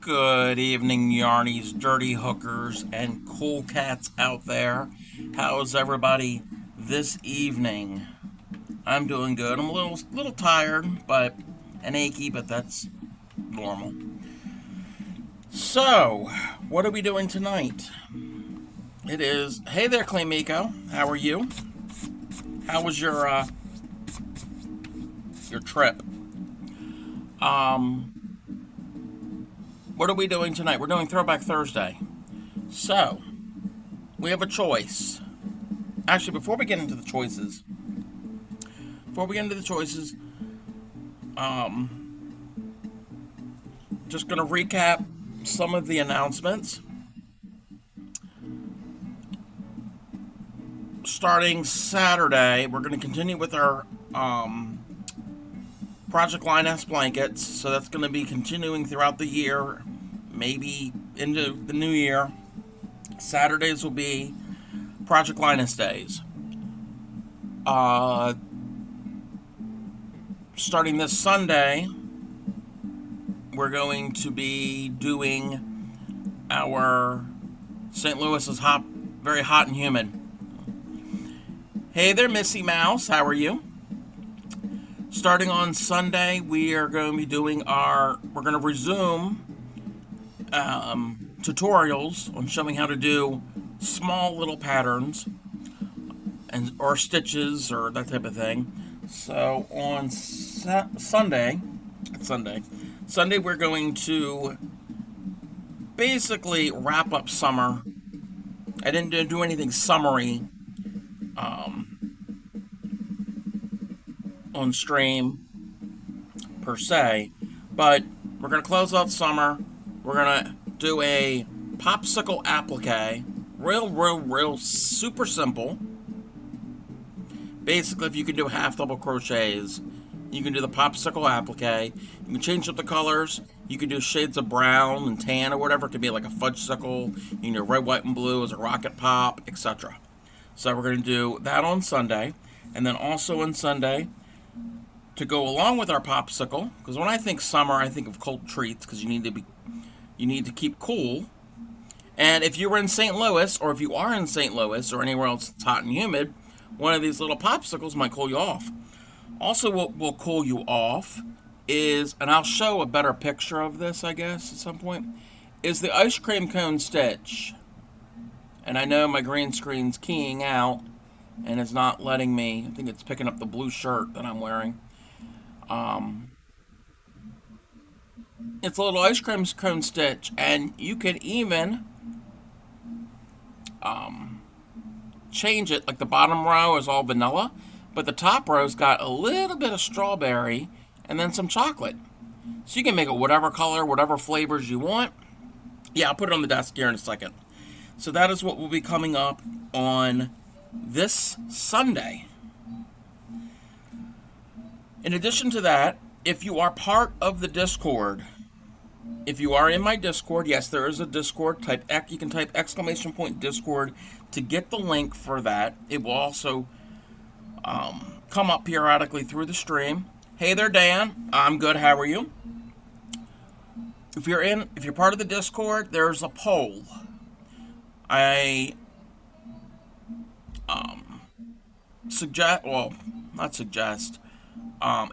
Good evening, yarnies, dirty hookers, and cool cats out there. How's everybody this evening? I'm doing good. I'm a little tired, but and achy, but that's normal. So, what are we doing tonight? It is. Hey there, Claymiko. How are you? How was your trip? Um, what are we doing tonight? We're doing Throwback Thursday. So, we have a choice. Actually, before we get into the choices, um, just gonna recap some of the announcements. Starting Saturday, we're gonna continue with our Project Line S blankets. So that's gonna be continuing throughout the year, maybe into the new year. Saturdays will be Project Linus days. Uh, Starting this Sunday, we're going to be doing our St. Louis is hot, very hot and humid. Hey there, Missy Mouse. How are you? Starting on Sunday, we are going to be we're going to resume tutorials on showing how to do small little patterns or stitches or that type of thing. So on Sunday, we're going to basically wrap up summer. I didn't do anything summery on stream per se, but we're going to close out summer. We're going to do a popsicle applique. Real super simple. Basically, if you can do half double crochets, you can do the popsicle applique. You can change up the colors. You can do shades of brown and tan or whatever. It could be like a fudgesicle. You can do red, white, and blue as a rocket pop, etc. So we're going to do that on Sunday. And then also on Sunday, to go along with our popsicle, because when I think summer, I think of cold treats because you need to keep cool. And if you were in St. Louis, or if you are in St. Louis or anywhere else that's hot and humid, one of these little popsicles might cool you off. Also, what will cool you off is, and I'll show a better picture of this, I guess, at some point, is the ice cream cone stitch. And I know my green screen's keying out and it's not letting me. I think it's picking up the blue shirt that I'm wearing. It's a little ice cream cone stitch, and you can even change it. Like the bottom row is all vanilla, but the top row's got a little bit of strawberry and then some chocolate. So you can make it whatever color, whatever flavors you want. Yeah, I'll put it on the desk here in a second. So that is what will be coming up on this Sunday. In addition to that, if you are part of the Discord, if you are in my Discord, yes, there is a Discord. You can type !Discord to get the link for that. It will also come up periodically through the stream. Hey there, Dan. I'm good. How are you? If you're part of the Discord, there's a poll. I not suggest.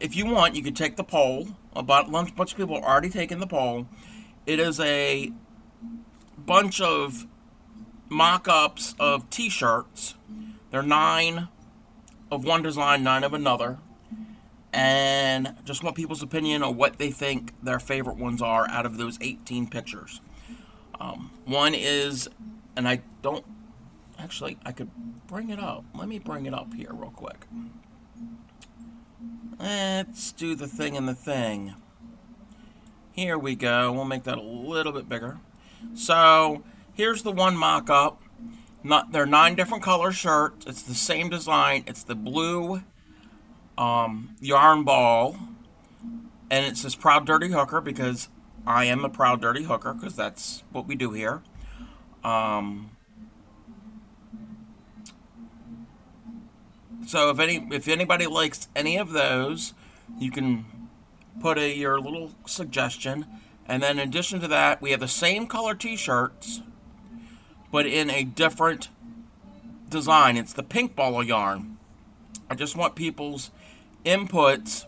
If you want, you can take the poll. A bunch of people are already taking the poll. It is a bunch of mock-ups of t-shirts. They're 9 of one design, 9 of another. And just want people's opinion on what they think their favorite ones are out of those 18 pictures. One is, and I don't, actually, I could bring it up. Let me bring it up here real quick. Let's do the thing in the thing. Here we go. We'll make that a little bit bigger. So, here's the one mock-up. They're 9 different color shirts. It's the same design. It's the blue yarn ball. And it says Proud Dirty Hooker because I am a proud dirty hooker because that's what we do here. So if anybody likes any of those, you can put your little suggestion, And then in addition to that, we have the same color t-shirts, but in a different design. It's the pink ball of yarn. I just want people's inputs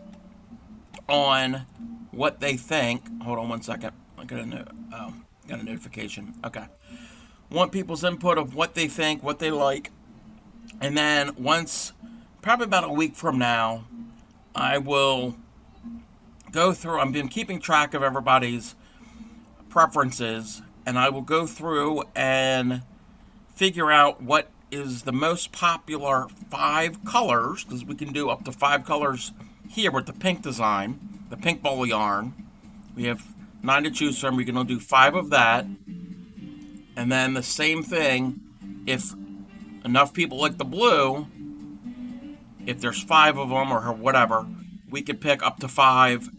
on what they think. Hold on one second. I got a notification. Okay. Want people's input of what they think, what they like. And then once, probably about a week from now, I will go through. I've been keeping track of everybody's preferences, and I will go through and figure out what is the most popular 5 colors, because we can do up to 5 colors here with the pink design, the pink ball of yarn. We have 9 to choose from. We can only do 5 of that. And then the same thing, if enough people like the blue, if there's 5 of them or whatever, we could pick up to 5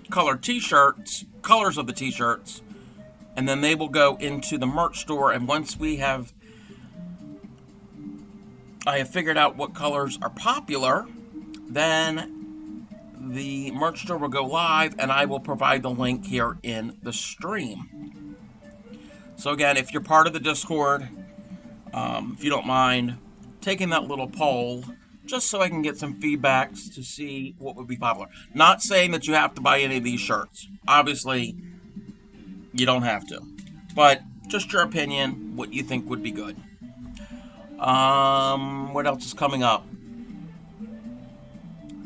colored t-shirts, colors of the t-shirts, and then they will go into the merch store. And once I have figured out what colors are popular, then the merch store will go live, and I will provide the link here in the stream. So again, if you're part of the Discord, if you don't mind taking that little poll, just so I can get some feedbacks to see what would be popular. Not saying that you have to buy any of these shirts. Obviously, you don't have to. But just your opinion, what you think would be good. What else is coming up?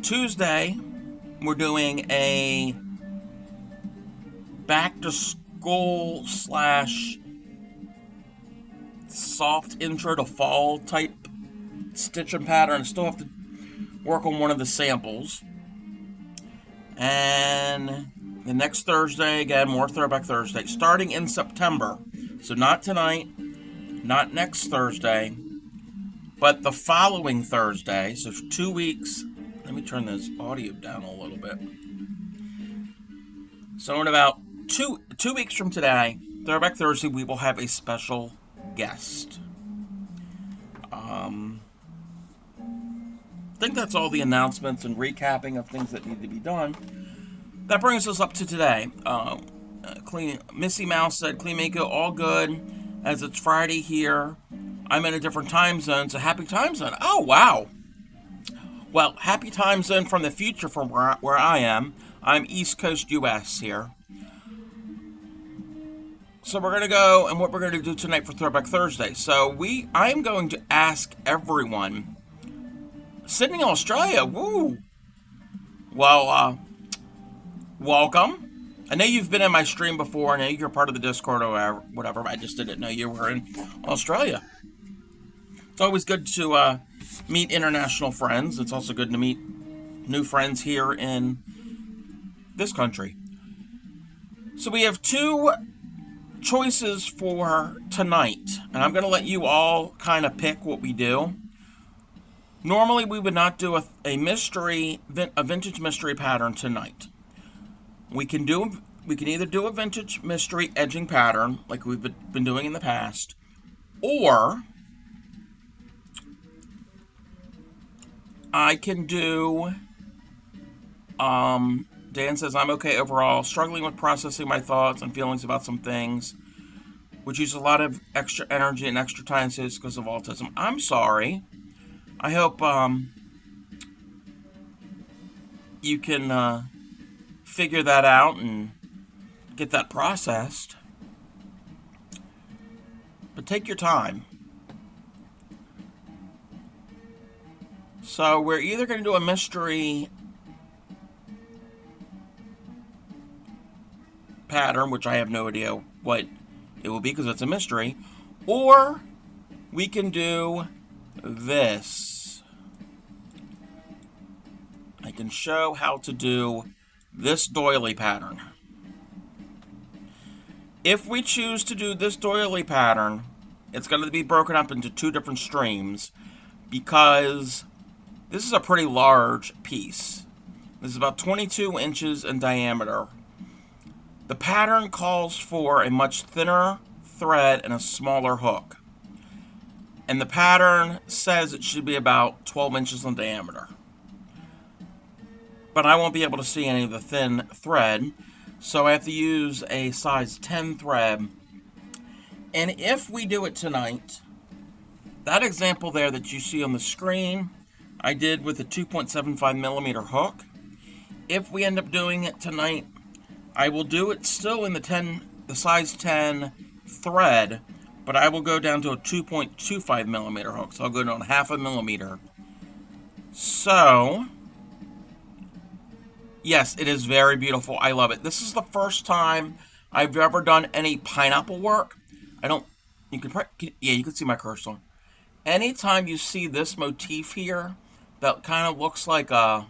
Tuesday, we're doing a back to school / soft intro to fall type stitching pattern. I still have to work on one of the samples. And the next Thursday, again, more Throwback Thursday, starting in September. So not tonight, not next Thursday, but the following Thursday. So for 2 weeks, let me turn this audio down a little bit. So in about two weeks from today, Throwback Thursday, we will have a special guest. I think that's all the announcements and recapping of things that need to be done. That brings us up to today. Missy Mouse said, Clean Mako, all good, as it's Friday here. I'm in a different time zone, so happy time zone. Oh, wow. Well, happy time zone from the future from where I am. I'm East Coast U.S. here. So we're going to go, and what we're going to do tonight for Throwback Thursday. So I'm going to ask everyone, Sydney, Australia, woo! Well, welcome. I know you've been in my stream before. I know you're part of the Discord or whatever. I just didn't know you were in Australia. It's always good to meet international friends. It's also good to meet new friends here in this country. So we have 2 choices for tonight, and I'm going to let you all kind of pick what we do. Normally, we would not do a vintage mystery pattern tonight. We can either do a vintage mystery edging pattern like we've been doing in the past, or I can do. Dan says, I'm okay overall, struggling with processing my thoughts and feelings about some things, which use a lot of extra energy and extra time because of autism. I'm sorry. I hope you can figure that out and get that processed. But take your time. So we're either going to do a mystery pattern, which I have no idea what it will be because it's a mystery, or we can do this. I can show how to do this doily pattern. If we choose to do this doily pattern, it's going to be broken up into 2 different streams because this is a pretty large piece. This is about 22 inches in diameter. The pattern calls for a much thinner thread and a smaller hook. And the pattern says it should be about 12 inches in diameter. but I won't be able to see any of the thin thread, so I have to use a size 10 thread. And if we do it tonight, that example there that you see on the screen, I did with a 2.75 millimeter hook. If we end up doing it tonight, I will do it still in the size 10 thread, but I will go down to a 2.25 millimeter hook. So I'll go down half a millimeter. So, yes, it is very beautiful. I love it. This is the first time I've ever done any pineapple work. I don't, you can, yeah, you can see my cursor. Anytime you see this motif here, that kind of looks like a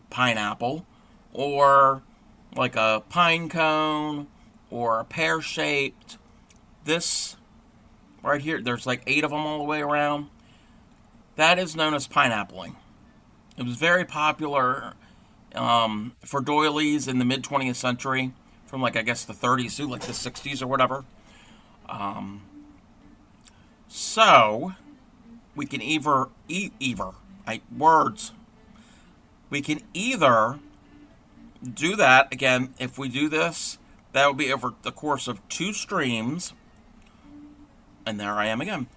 pineapple, or like a pine cone, or a pear-shaped, this right here, there's like 8 of them all the way around. That is known as pineappling. It was very popular for doilies in the mid-20th century, from like, I guess, the 30s to like the 60s or whatever. So, we can we can either do that, again, if we do this, that will be over the course of 2 streams, and there I am again.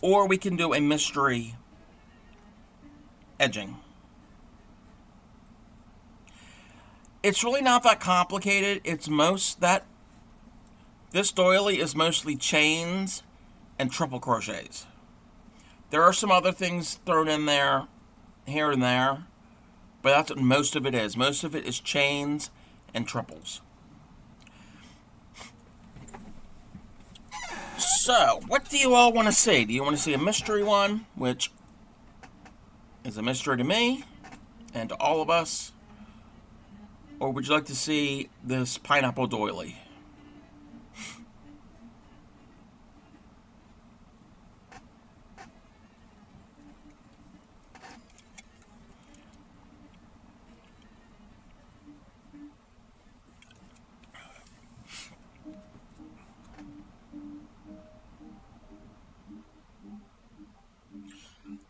Or we can do a mystery edging. It's really not that complicated. This doily is mostly chains and triple crochets. There are some other things thrown in there, here and there, but that's what most of it is. Most of it is chains and triples. So, what do you all want to see? Do you want to see a mystery one, which is a mystery to me and to all of us? Or would you like to see this pineapple doily?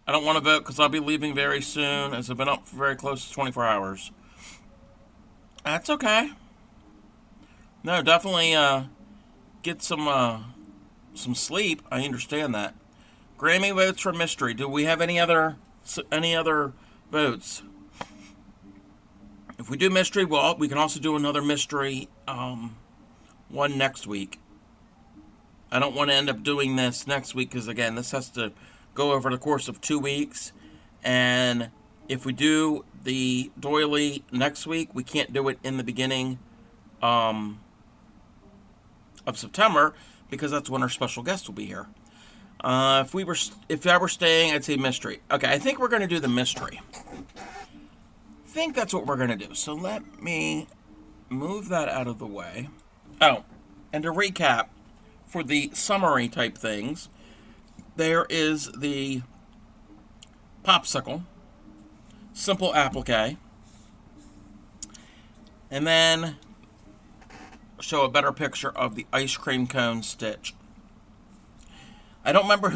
I don't want to vote because I'll be leaving very soon, as I've been up for very close to 24 hours. That's okay. No, definitely get some sleep. I understand that. Grammy votes for mystery. Do we have any other votes? If we do mystery, well, we can also do another mystery one next week. I don't want to end up doing this next week because, again, this has to go over the course of 2 weeks. And if we do the doily next week, we can't do it in the beginning of September because that's when our special guest will be here. If I were staying, I'd say mystery. Okay, I think we're going to do the mystery. I think that's what we're going to do. So let me move that out of the way. Oh, and to recap, for the summary type things, there is the popsicle, simple applique, and then show a better picture of the ice cream cone stitch. I don't remember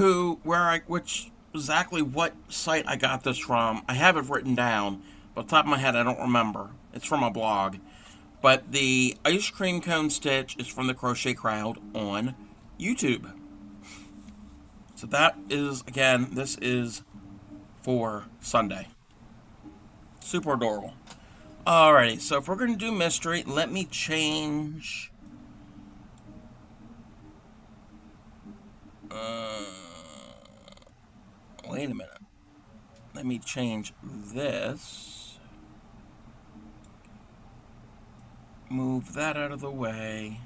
exactly what site I got this from. I have it written down, but off the top of my head, I don't remember. It's from a blog. But the ice cream cone stitch is from the Crochet Crowd on YouTube. So that is, again, this is for Sunday. Super adorable. Alrighty, so if we're going to do mystery, let me change... wait a minute. Let me change this. Move that out of the way.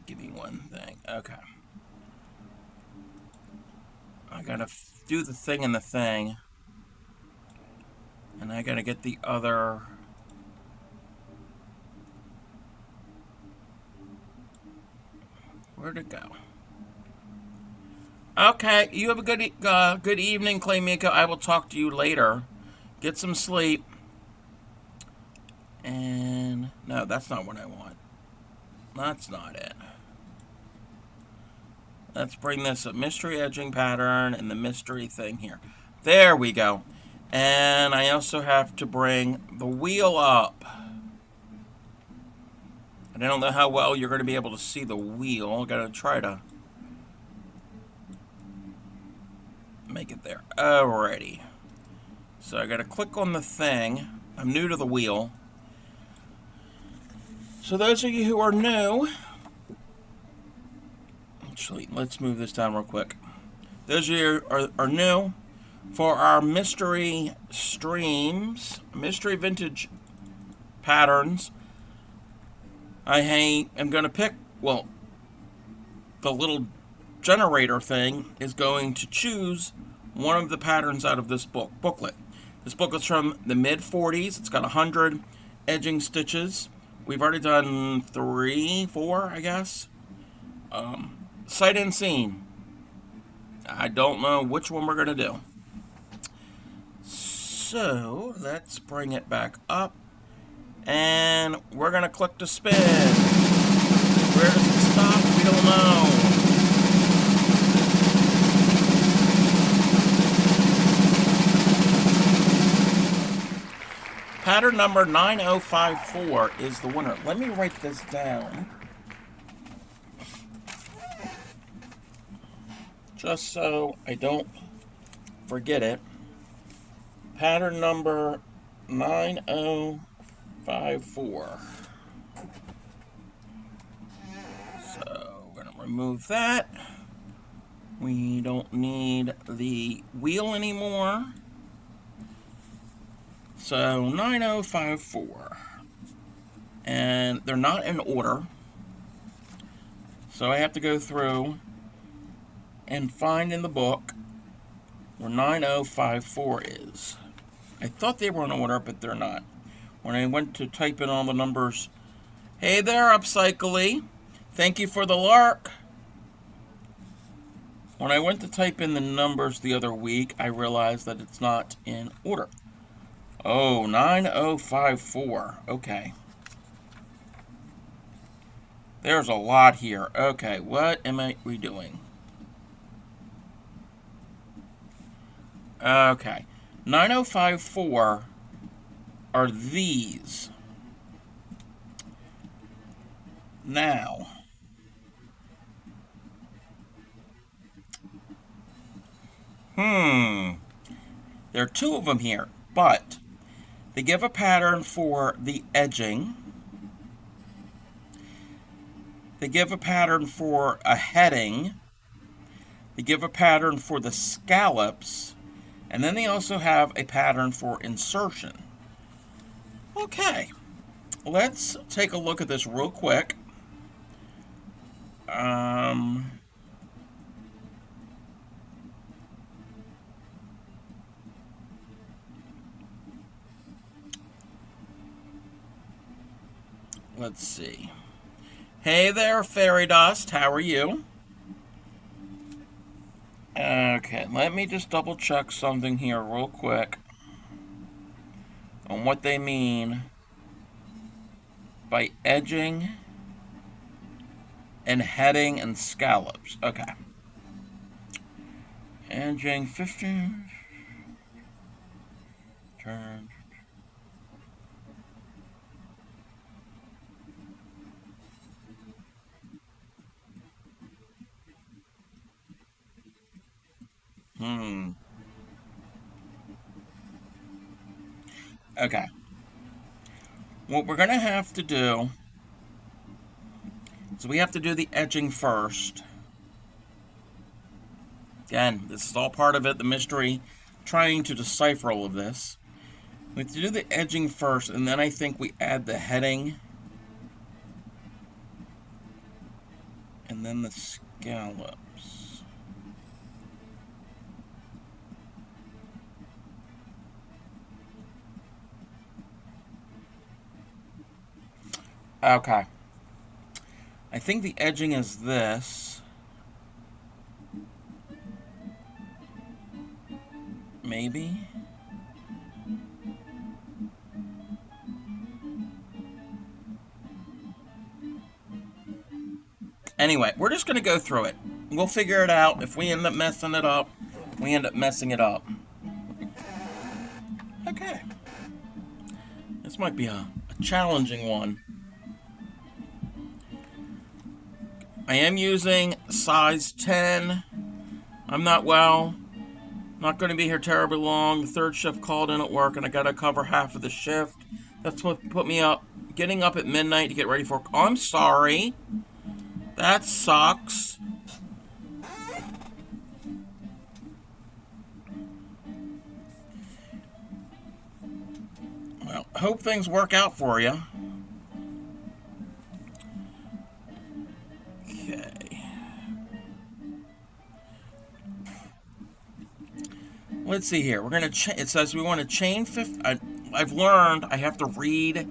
Give me one thing. Okay. I gotta do the thing in the thing. And I gotta get the other... Where'd it go? Okay, you have a good evening, Claymiko. I will talk to you later. Get some sleep. And... no, that's not what I want. That's not it. Let's bring this a mystery edging pattern and the mystery thing here. There we go. And I also have to bring the wheel up. And I don't know how well you're going to be able to see the wheel. I'm going to try to make it there. Alrighty. So I got to click on the thing. I'm new to the wheel. So those of you who are new, actually, let's move this down real quick. Those of you who are new, for our mystery streams, mystery vintage patterns, I am going to pick, well, the little generator thing is going to choose one of the patterns out of this booklet. This booklet's from the mid-40s. It's got 100 edging stitches. We've already done 3, 4, I guess. Sight unseen. I don't know which one we're going to do. So, let's bring it back up. And we're going to click to spin. Where does it stop? We don't know. Pattern number 9054 is the winner. Let me write this down, just so I don't forget it. Pattern number 9054. So we're going to remove that. We don't need the wheel anymore. So 9054. And they're not in order. So I have to go through and find in the book where 9054 is. I thought they were in order, but they're not. When I went to type in all the numbers, hey there, Upcycly. Thank you for the lark. When I went to type in the numbers the other week, I realized that it's not in order. Oh, 9054. Okay. There's a lot here. Okay, what am we doing? Okay. 9054 are these. Now, there are 2 of them here, but they give a pattern for the edging. They give a pattern for a heading. They give a pattern for the scallops. And then they also have a pattern for insertion. Okay, let's take a look at this real quick. Let's see. Hey there, Fairy Dust. How are you? Okay, let me just double check something here real quick on what they mean by edging and heading and scallops. Okay. Edging 15. Turn. Okay. What we're going to have to do is we have to do the edging first. Again, this is all part of it, the mystery, trying to decipher all of this. We have to do the edging first, and then I think we add the heading. And then the scallops. Okay. I think the edging is this. Maybe. Anyway, we're just going to go through it. We'll figure it out. If we end up messing it up, we end up messing it up. Okay. This might be a challenging one. I am using size 10. I'm not well. Not going to be here terribly long. The third shift called in at work, and I got to cover half of the shift. That's what put me up. Getting up at midnight to get ready for... Oh, I'm sorry. That sucks. Well, hope things work out for you. Okay. Let's see here. We're going to... It says we want to chain 50... I've learned I have to read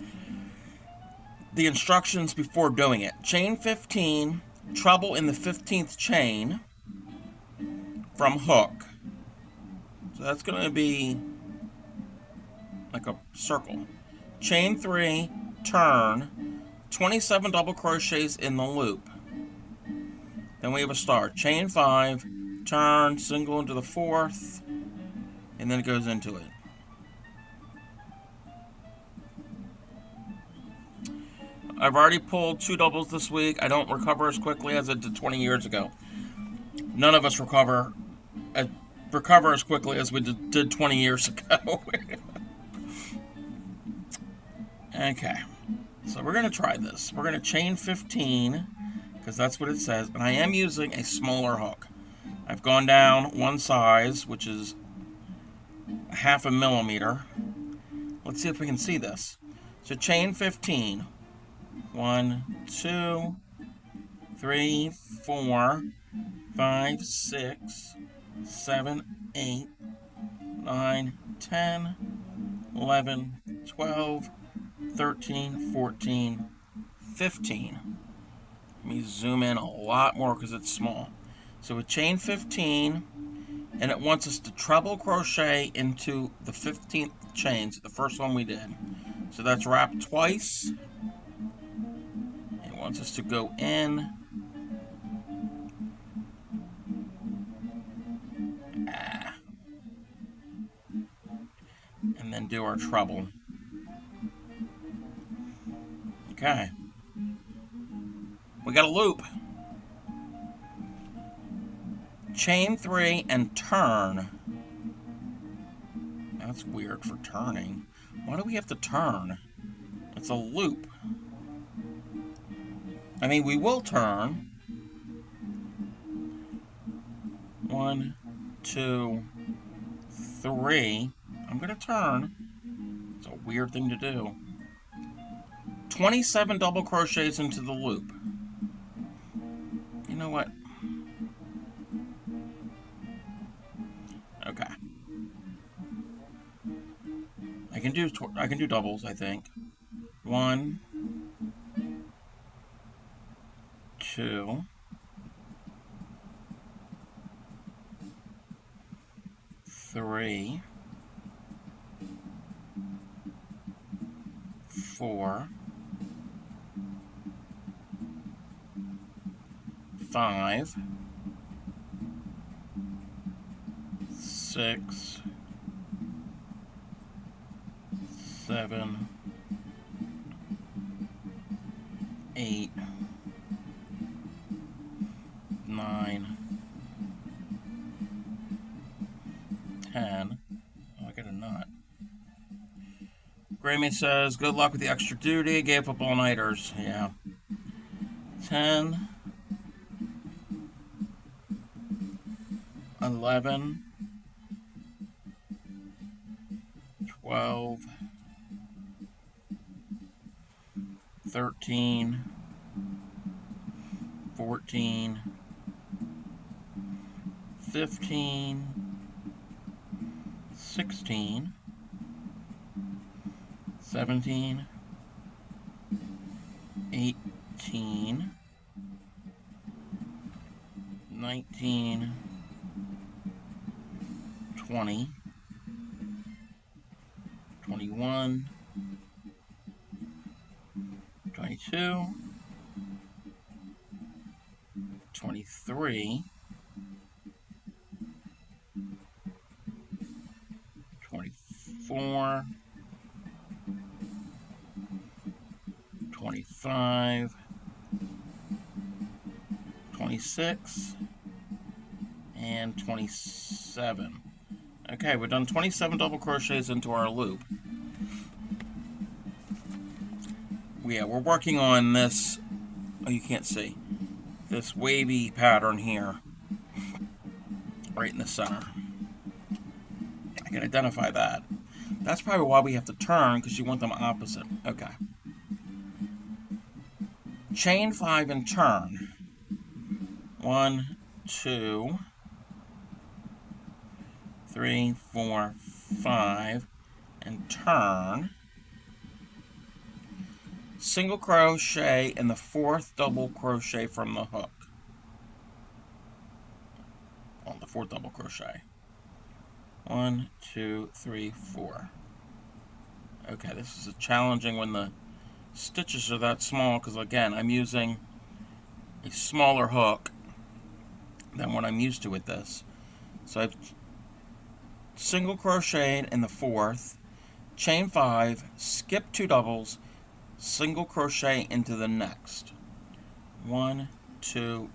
the instructions before doing it. Chain 15, treble in the 15th chain from hook. So that's going to be like a circle. Chain 3, turn, 27 double crochets in the loop. Then we have a star. Chain 5, turn, single into the 4th, and then it goes into it. I've already pulled 2 doubles this week. I don't recover as quickly as I did 20 years ago. None of us recover as quickly as we did 20 years ago. Okay, so we're going to try this. We're going to chain 15, because that's what it says. And I am using a smaller hook. I've gone down one size, which is 1/2 millimeter. Let's see if we can see this. So chain 15. 1, 2, 3, 4, 5, 6, 7, 8, 9, 10, 11, 12, 13, 14, 15. Let me zoom in a lot more because it's small. So with chain 15, and it wants us to treble crochet into the 15th chain, so the first one we did. So that's wrapped twice. It wants us to go in. And then do our treble. Okay. We got a loop. Chain 3 and turn. That's weird for turning. Why do we have to turn? It's a loop. I mean, we will turn. 1, 2, 3. I'm going to turn. It's a weird thing to do. 27 double crochets into the loop. You know what? Okay. I can do doubles, I think. 1, 2, 3, 4, 5, 6, 7, 8, 9, 10. Oh, I got a knot. Grammy says, good luck with the extra duty. Gave up all-nighters. Yeah. 10, 11, 12, 13, 14, 15, 16, 17, 18, 19, 20, 21, 22, 23, 24, 25, 26, and 27. Okay, we've done 27 double crochets into our loop. Yeah, we're working on this, oh, you can't see, this wavy pattern here, right in the center. I can identify that. That's probably why we have to turn, because you want them opposite. Okay. Chain 5 and turn. 1, 2, 3, 4, 5, and turn. Single crochet in the 4th double crochet from the hook. On the 4th double crochet. 1, 2, 3, 4. Okay, this is challenging when the stitches are that small, because again, I'm using a smaller hook than what I'm used to with this. So I've single crocheted in the 4th, chain 5, skip 2 doubles, single crochet into the next. 1, 2,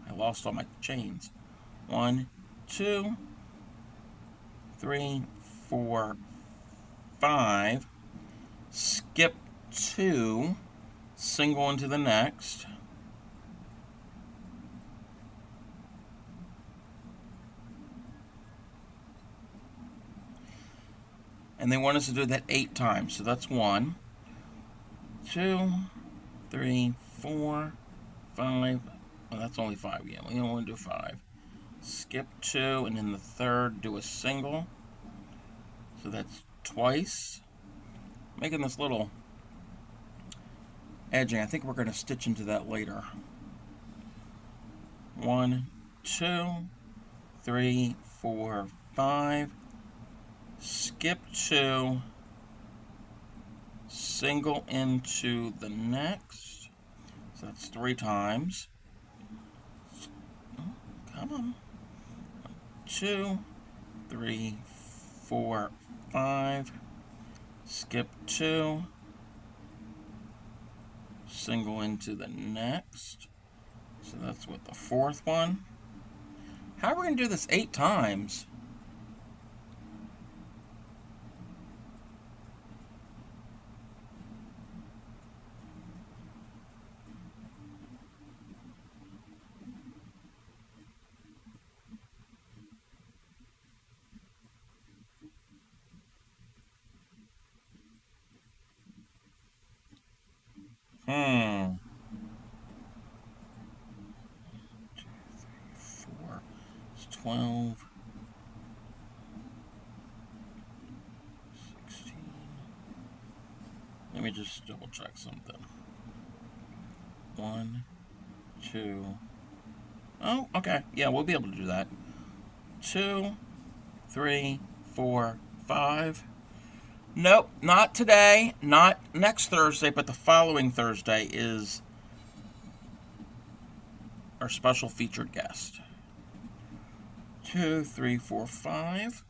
I lost all my chains. 1, 2, 3, 4, 5, skip 2, single into the next. And they want us to do that 8 times. So that's 1, 2, 3, 4, 5. Well, that's only 5 yet. We don't want to do 5. Skip 2, and in the 3rd, do a single. So that's twice. Making this little edging. I think we're going to stitch into that later. 1, 2, 3, 4, 5. Skip 2, single into the next. So that's 3 times. Oh, come on. 2, 3, 4, 5. Skip 2, single into the next. So that's what the 4th one. How are we going to do this 8 times? Hmm. 2, 3, 4. It's 12. 16. Let me just double check something. 1, 2. Oh, okay. Yeah, we'll be able to do that. 2, 3, 4, 5. Nope, not today, not next Thursday, but the following Thursday is our special featured guest. 2, 3, 4, 5.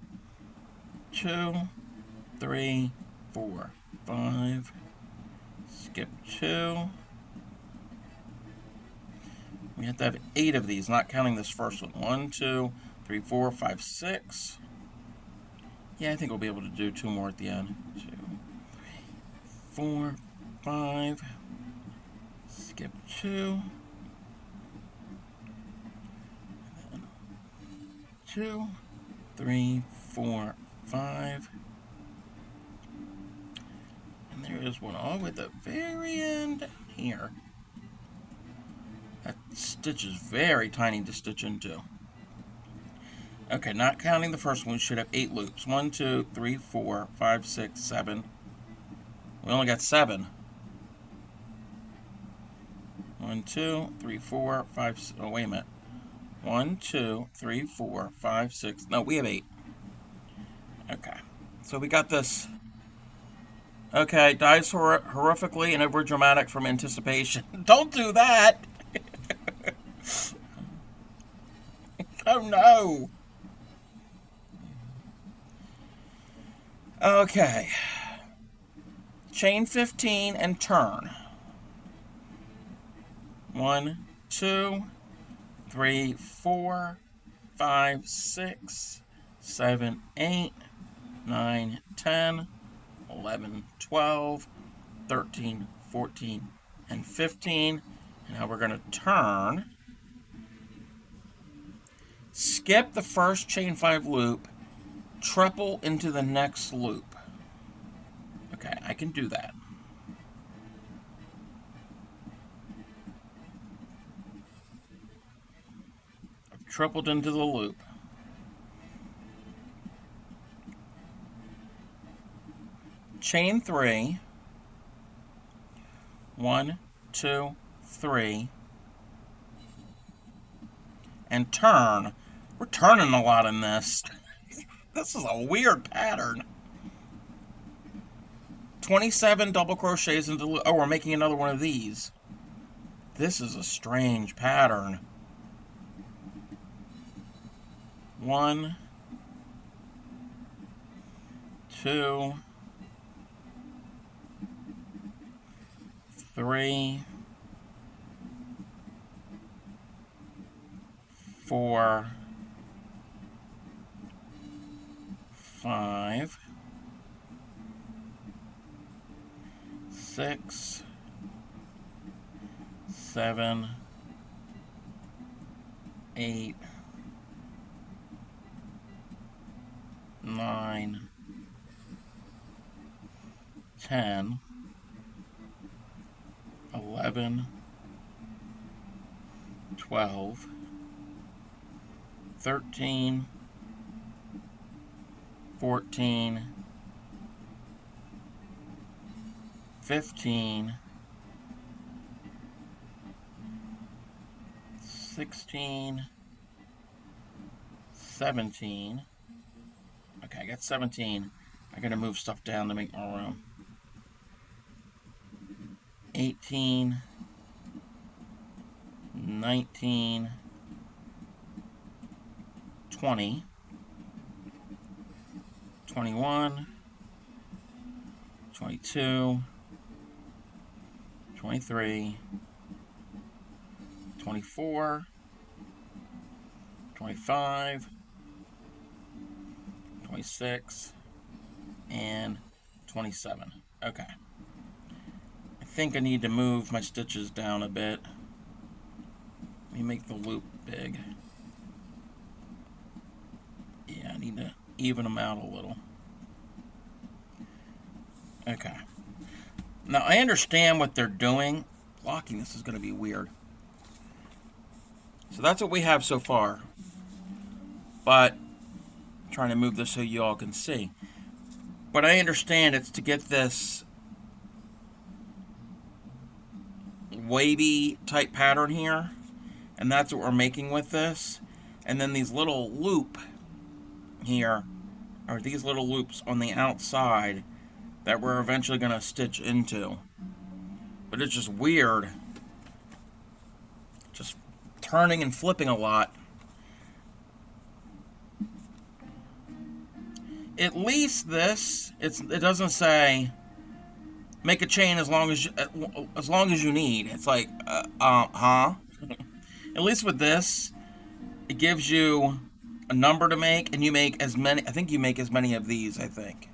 2, 3, 4, 5. Skip 2. We have to have 8 of these, not counting this first one. 1, 2, 3, 4, 5, 6. Yeah, I think we'll be able to do 2 more at the end. 2, 3, 4, 5. Skip 2. And then 2, 3, 4, 5. And there is one all the way at the very end here. That stitch is very tiny to stitch into. Okay, not counting the first one, we should have 8 loops. 1, 2, 3, 4, 5, 6, 7. We only got 7. 1, 2, 3, 4, 5, 6. Oh, wait a minute. 1, 2, 3, 4, 5, 6. No, we have 8. Okay. So we got this Okay, dies horrifically and overdramatic from anticipation. Don't do that! Oh no! Okay. Chain 15 and turn. 1, 2, 3, 4, 5, 6, 7, 8, 9, 10, 11, 12, 13, 14, and 15. And now we're going to turn. Skip the first chain 5 loop, treble into the next loop. Okay, I can do that. I've trebled into the loop. Chain 3. 1, 2, 3. And turn. We're turning a lot in this. This is a weird pattern. 27 double crochets into the... Oh, we're making another one of these. This is a strange pattern. 1, 2, 3, 4, 5, 6, 7, 8, 9, 10, 11, 12, 13, 14, 15, 16, 17. Okay, I got 17. I gotta move stuff down to make more room. 18, 19, 20, 21, 22, 23, 24, 25, 26, and 27. Okay. I think I need to move my stitches down a bit. Let me make the loop big. Yeah, I need to even them out a little. Okay. Now, I understand what they're doing. Blocking this is going to be weird. So that's what we have so far. But I'm trying to move this so you all can see. But I understand it's to get this wavy type pattern here. And that's what we're making with this. And then these little loop here, or these little loops on the outside that we're eventually going to stitch into. But it's just weird. Just turning and flipping a lot. At least this, it doesn't say make a chain as long as you need. It's like, huh? At least with this, it gives you a number to make, and you make as many. I think you make as many of these. I think.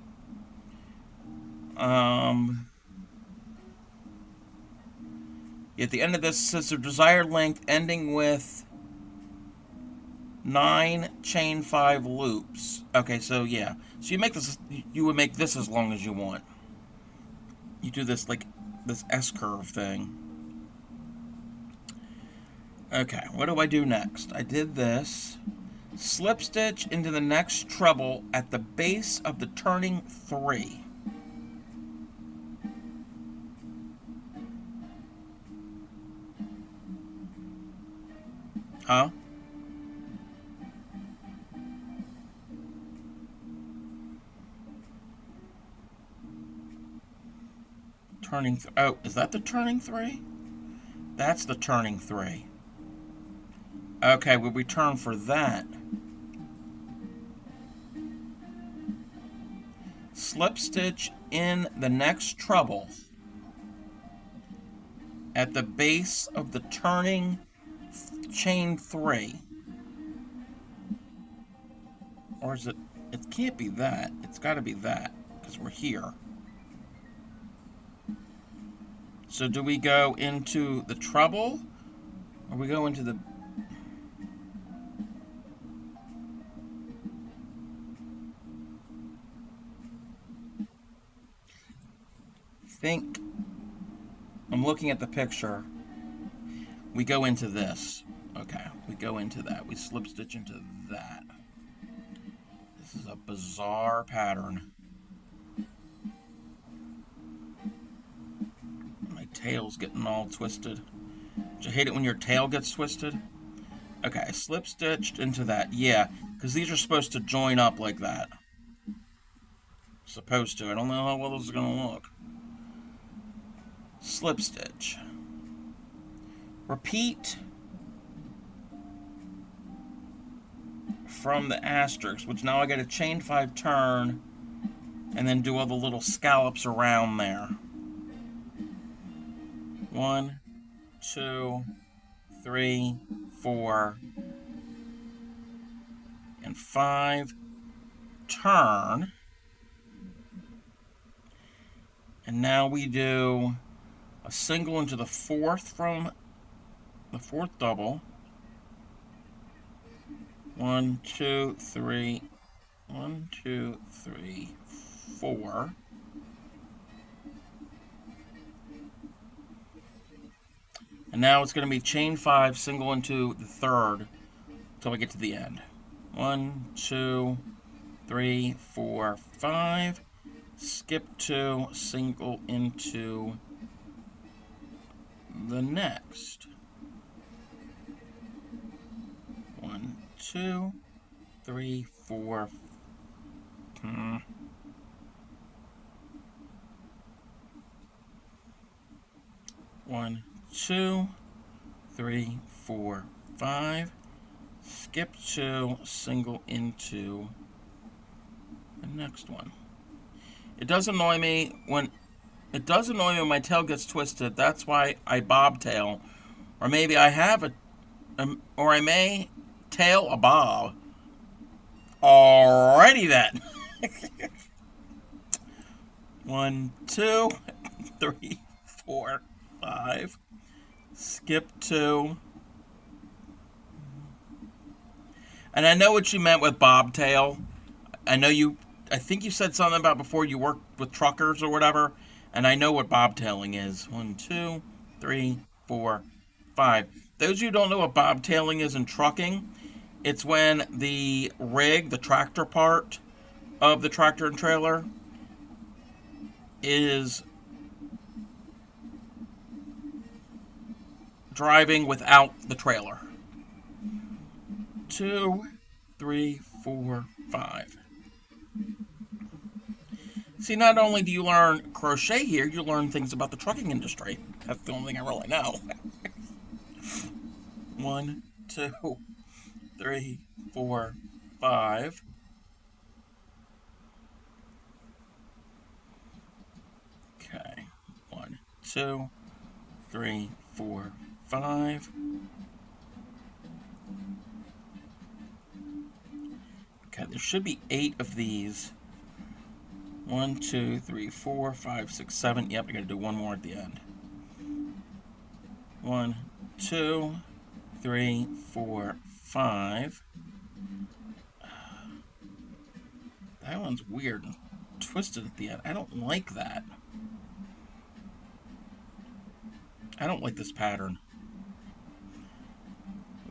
At the end of this, it says the desired length, ending with 9 chain 5 loops. Okay, so yeah, so you make this. You would make this as long as you want. You do this like this S-curve thing. Okay, what do I do next? I did this. Slip stitch into the next treble at the base of the turning 3. Huh? Oh, is that the turning 3? That's the turning 3. Okay, we'll return for that. Slip stitch in the next treble at the base of the turning chain 3. Or is it? It can't be that. It's got to be that, because we're here. So do we go into the treble, or we go into the... I'm looking at the picture. We go into this. Okay, we go into that. We slip stitch into that. This is a bizarre pattern. My tail's getting all twisted. Do you hate it when your tail gets twisted? Okay, slip stitched into that. Yeah, because these are supposed to join up like that. Supposed to. I don't know how well this is going to look. Slip stitch. Repeat from the asterisk, which now I got a chain 5 turn and then do all the little scallops around there. 1, 2, 3, 4, and 5. Turn. And now we do a single into the 4th from the 4th double. 1, 2, 3, 1, 2, 3, 4. And now it's going to be chain 5, single into the 3rd until we get to the end. 1, 2, 3, 4, 5. Skip 2, single into the next. 1, 2, 3, 4. 1, 2, 3, 4, 5. Skip 2, single into the next one. It does annoy me when my tail gets twisted. That's why I bobtail, or maybe I have or I may tail a bob. Alrighty then. 1, 2, 3, 4, 5. Skip 2. And I know what you meant with bobtail. I think you said something about before you worked with truckers or whatever. And I know what bobtailing is. 1, 2, 3, 4, 5. Those of you who don't know what bobtailing is in trucking, it's when the rig, the tractor part of the tractor and trailer, is driving without the trailer. 2, 3, 4, 5. See, not only do you learn crochet here, you learn things about the trucking industry. That's the only thing I really know. 1, 2, 3, 4, 5. Okay. 1, 2, 3, 4, 5. Okay, there should be 8 of these. 1, 2, 3, 4, 5, 6, 7. Yep, I gotta do one more at the end. 1, 2, 3, 4, 5. That one's weird and twisted at the end. I don't like that. I don't like this pattern.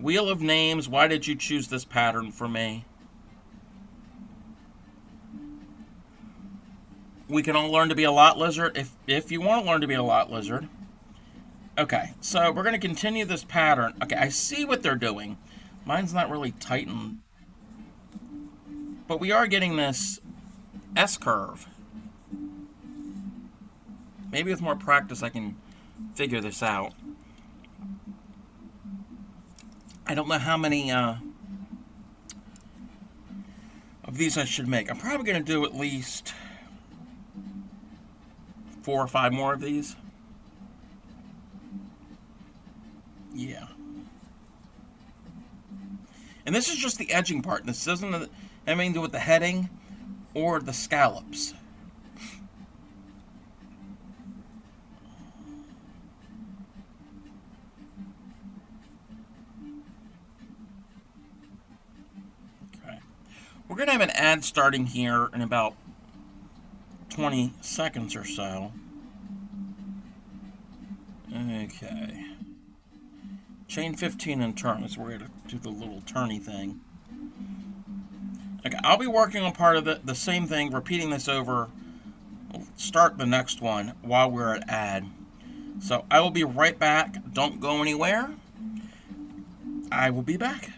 Wheel of Names, why did you choose this pattern for me? We can all learn to be a lot lizard if you want to learn to be a lot lizard. Okay, so we're going to continue this pattern. Okay, I see what they're doing. Mine's not really tightened. But we are getting this S-curve. Maybe with more practice I can figure this out. I don't know how many of these I should make. I'm probably going to do at least 4 or 5 more of these. Yeah. And this is just the edging part. This doesn't have anything to do with the heading or the scallops. Okay. We're going to have an ad starting here in about 20 seconds or so. Okay. Chain 15 and turn. So we're going to do the little turny thing. Okay, I'll be working on part of the same thing, repeating this over. We'll start the next one while we're at ad. So I will be right back. Don't go anywhere. I will be back.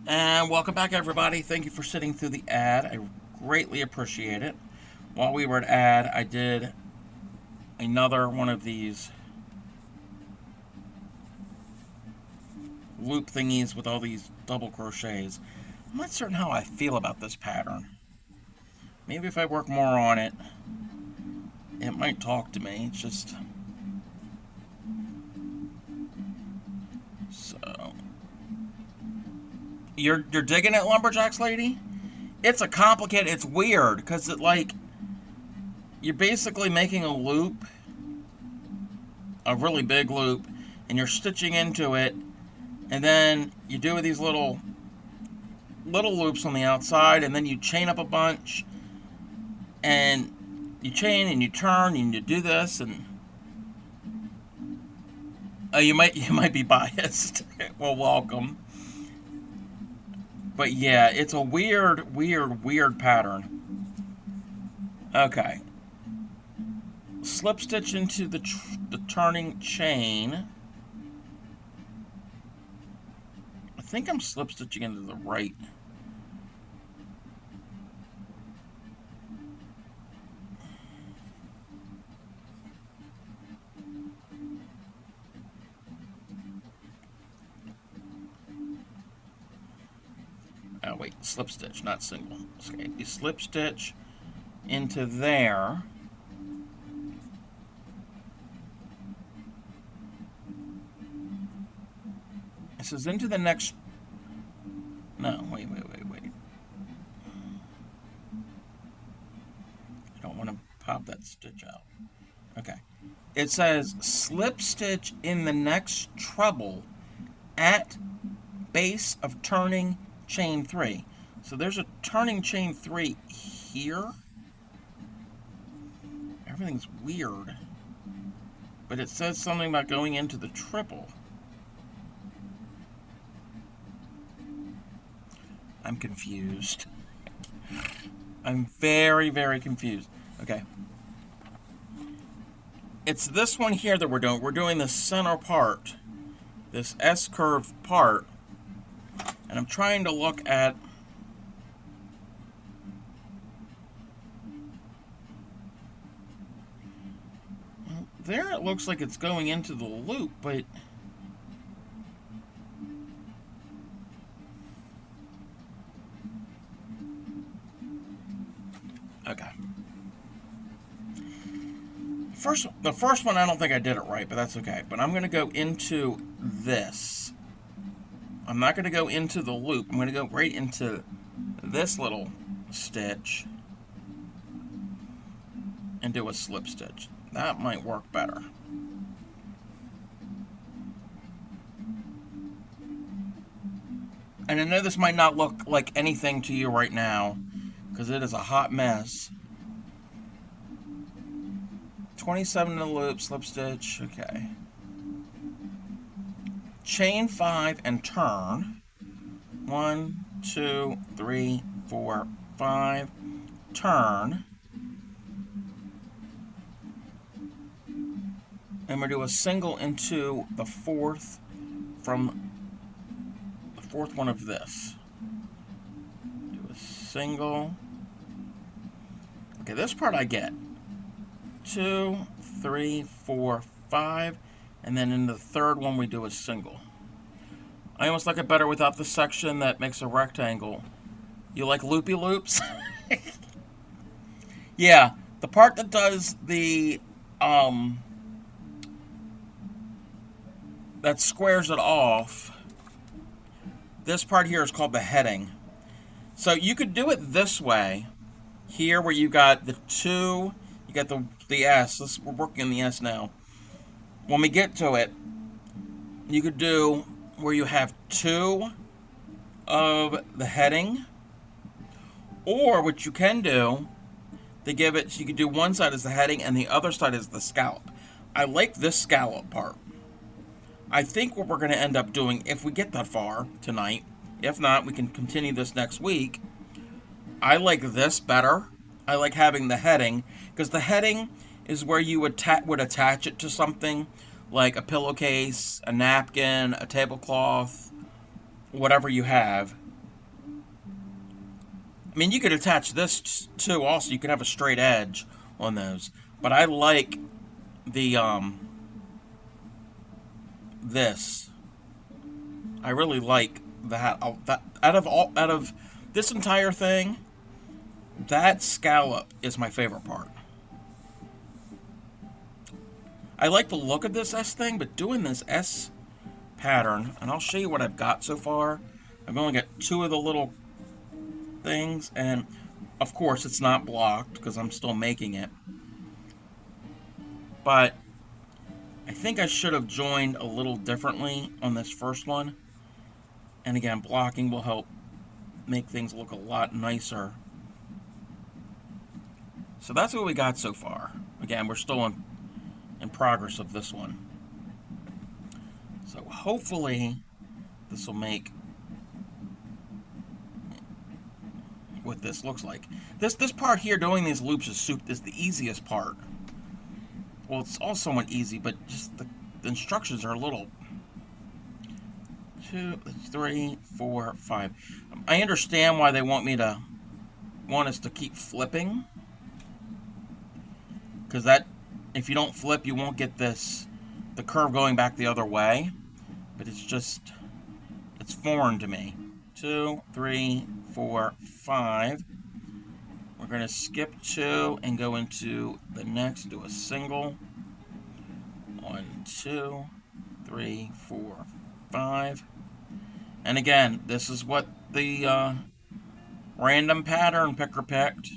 And welcome back, everybody. Thank you for sitting through the ad. I greatly appreciate it. While we were at ad, I did another one of these loop thingies with all these double crochets. I'm not certain how I feel about this pattern. Maybe if I work more on it, it might talk to me. It's just... So... You're digging it, Lumberjacks lady? It's a complicated... It's weird, because it, like... You're basically making a loop, a really big loop, and you're stitching into it, and then you do these little loops on the outside, and then you chain up a bunch, and you chain and you turn and you do this, and you might be biased. Well, welcome. But yeah, it's a weird pattern. Okay. Slip stitch into the turning chain. I think I'm slip stitching into the right. Oh wait, slip stitch, not single. Okay, you slip stitch into there. It says into the next... No, wait. I don't want to pop that stitch out. Okay. It says slip stitch in the next treble at base of turning chain 3. So there's a turning chain 3 here. Everything's weird. But it says something about going into the triple. I'm confused. I'm very confused. Okay. It's this one here that we're doing. We're doing the center part. This S-curve part. And I'm trying to look at... Well, there it looks like it's going into the loop, but... Okay. The first one, I don't think I did it right, but that's okay. But I'm going to go into this. I'm not going to go into the loop. I'm going to go right into this little stitch and do a slip stitch. That might work better. And I know this might not look like anything to you right now, because it is a hot mess. 27 in the loop, slip stitch, okay. Chain 5 and turn. 1, 2, 3, 4, 5. Turn. And we're going to do a single into the fourth from the fourth one of this. Do a single. Okay, this part I get. 2, 3, 4, 5, and then in the third one we do a single. I almost like it better without the section that makes a rectangle. You like loopy loops? Yeah, the part that does the that squares it off. This part here is called the heading. So you could do it this way. Here where you got the 2, you got the S. We're working on the S now. When we get to it, you could do where you have 2 of the heading, or what you can do to give it, so you could do one side as the heading and the other side is the scallop. I like this scallop part. I think what we're going to end up doing, if we get that far tonight, if not, we can continue this next week. I like this better. I like having the heading, because the heading is where you would attach it to something, like a pillowcase, a napkin, a tablecloth, whatever you have. mean, you could attach this too. Also, you could have a straight edge on those. But I like the this. I really like that. That out of this entire thing, that scallop is my favorite part. I like the look of this S thing, but doing this S pattern, and I'll show you what I've got so far. I've only got 2 of the little things, and of course it's not blocked because I'm still making it. But I think I should have joined a little differently on this first one. And again, blocking will help make things look a lot nicer. So that's what we got so far. Again, we're still in progress of this one. So hopefully this will make what this looks like. This part here, doing these loops is the easiest part. Well, it's all somewhat easy, but just the instructions are a little. 2, 3, 4, 5. I understand why they want us to keep flipping, because that, if you don't flip, you won't get the curve going back the other way. But it's foreign to me. 2, 3, 4, 5. We're going to skip 2 and go into the next, do a single. 1, 2, 3, 4, 5. And again, this is what the random pattern picker picked.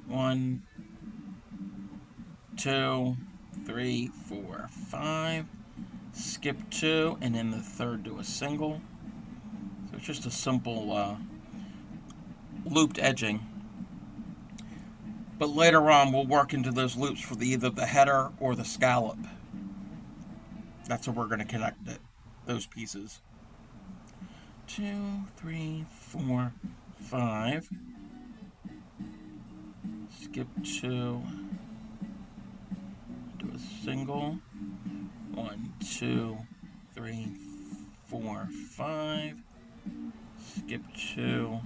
1, 2, 3, 4, 5. Skip 2, and in the third do a single. So it's just a simple looped edging. But later on, we'll work into those loops for either the header or the scallop. That's where we're going to connect those pieces. 2, 3, 4, 5. Skip 2. Do a single. 1, 2, 3, 4, 5. Skip 2.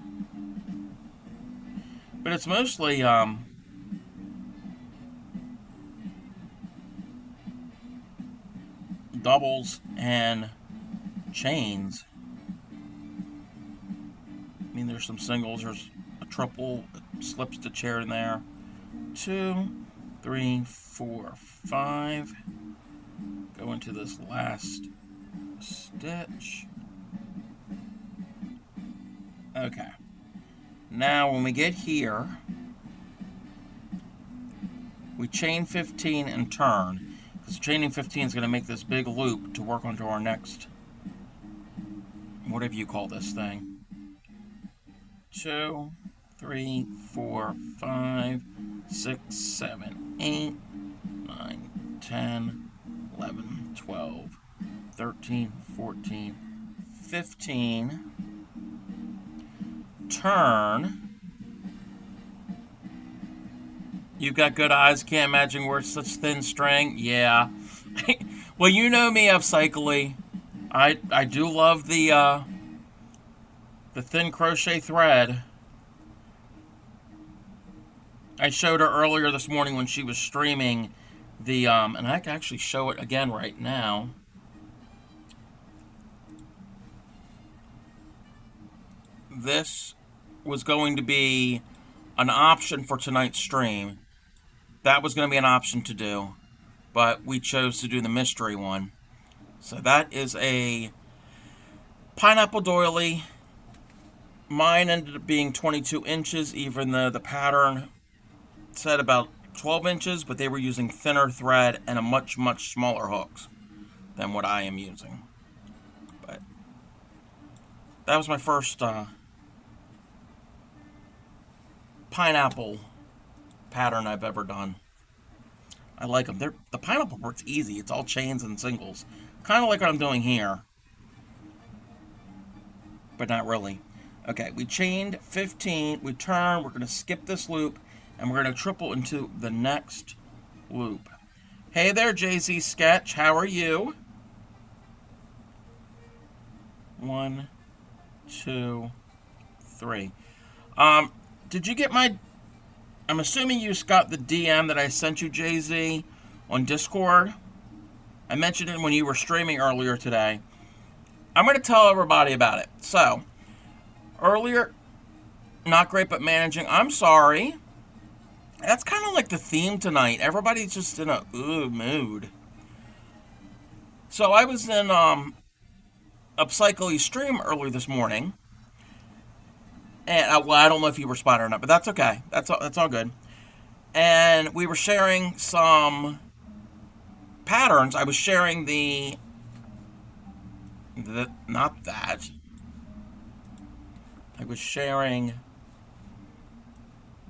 But it's mostly doubles and chains. I mean, there's some singles. There's a triple, slip stitch here and there. 2, 3, 4, 5. Go into this last stitch. Okay. Now, when we get here, we chain 15 and turn. Because chaining 15 is going to make this big loop to work onto our next, whatever you call this thing. 2, 3, 4, 5, 6, 7, 8, 9, 10, 11, 12, 13, 14, 15. Turn. You've got good eyes, can't imagine we're such thin string. Yeah. Well, you know me, upcycly. I do love the thin crochet thread. I showed her earlier this morning when she was streaming the and I can actually show it again right now. This was going to be an option for tonight's stream. That was going to be an option to do, but we chose to do the mystery one. So that is a pineapple doily. Mine ended up being 22 inches, even though the pattern said about 12 inches, but they were using thinner thread and a much, much smaller hooks than what I am using. But that was my first pineapple pattern I've ever done. I like them. The pineapple part's easy. It's all chains and singles. Kind of like what I'm doing here. But not really. Okay, we chained 15. We turn. We're going to skip this loop. And we're going to triple into the next loop. Hey there, JZ Sketch. How are you? 1, 2, 3. Did you get my... I'm assuming you just got the DM that I sent you, Jay-Z, on Discord. I mentioned it when you were streaming earlier today. I'm going to tell everybody about it. So, earlier, not great but managing. I'm sorry. That's kind of like the theme tonight. Everybody's just in a mood. So I was in Upcycle's stream earlier this morning. And, well, I don't know if you were spotted or not, but that's okay. That's all good. And we were sharing some patterns. I was sharing not that. I was sharing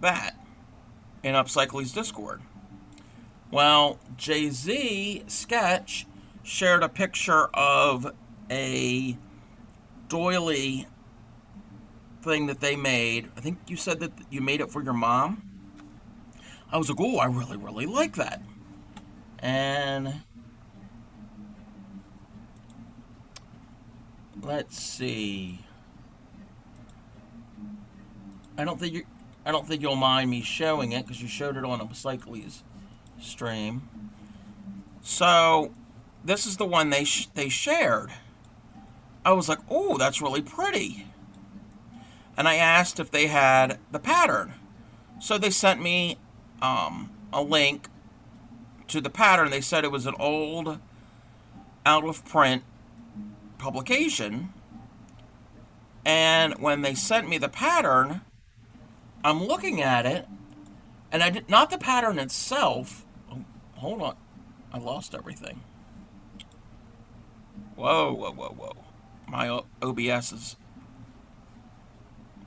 that in Upcycle's Discord. Well, Jay-Z Sketch shared a picture of a doily thing that they made. I think you said that you made it for your mom. I was like, oh, I really, really like that. And let's see. I don't think you'll mind me showing it because you showed it on Upcycle's stream. So this is the one they shared. I was like, oh, that's really pretty. And I asked if they had the pattern. So they sent me a link to the pattern. They said it was an old, out of print publication. And when they sent me the pattern, I'm looking at it, and I did not the pattern itself. Oh, hold on, I lost everything. Whoa. My OBS is...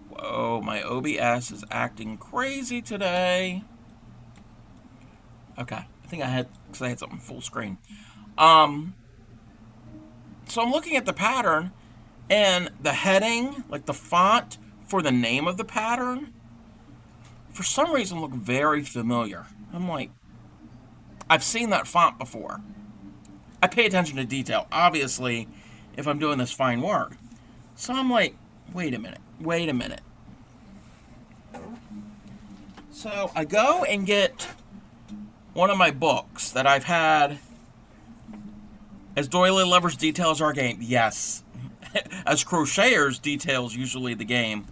Whoa, my OBS is acting crazy today. Okay, I think I had something full screen. So I'm looking at the pattern, and the heading, like the font for the name of the pattern, for some reason looked very familiar. I'm like, I've seen that font before. I pay attention to detail, obviously, if I'm doing this fine work. So I'm like, wait a minute. So I go and get one of my books that I've had. As Doily lovers, details our game. Yes. As crocheters, details usually the game.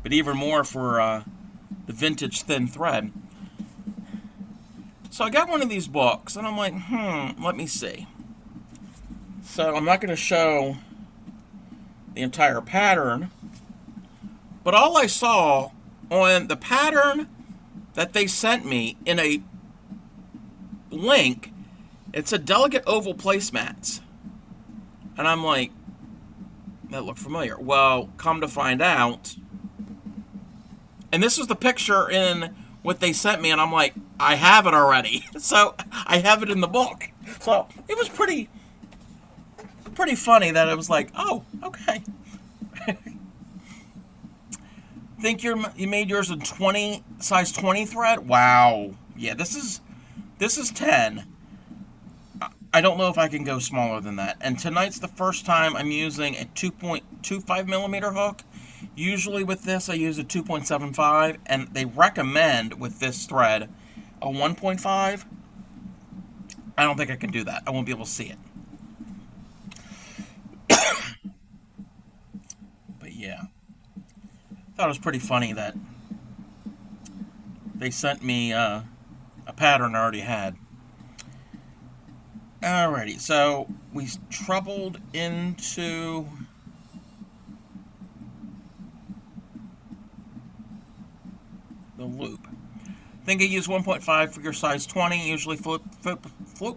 But even more for the vintage thin thread. So I got one of these books, and I'm like, let me see. So I'm not going to show the entire pattern. But all I saw on the pattern that they sent me in a link, it said delicate oval placemats. And I'm like, that looked familiar. Well, come to find out. And this is the picture in what they sent me, and I'm like, I have it already. So I have it in the book. So it was pretty funny that it was like, oh, okay. Think you made yours in size 20 thread? Wow. Yeah, this is 10. I don't know if I can go smaller than that. And tonight's the first time I'm using a 2.25 millimeter hook. Usually with this I use a 2.75, and they recommend with this thread a 1.5. I don't think I can do that. I won't be able to see it. But yeah. I thought it was pretty funny that they sent me a pattern I already had. Alrighty, so we troubled into the loop. I think I use 1.5 for your size 20, usually float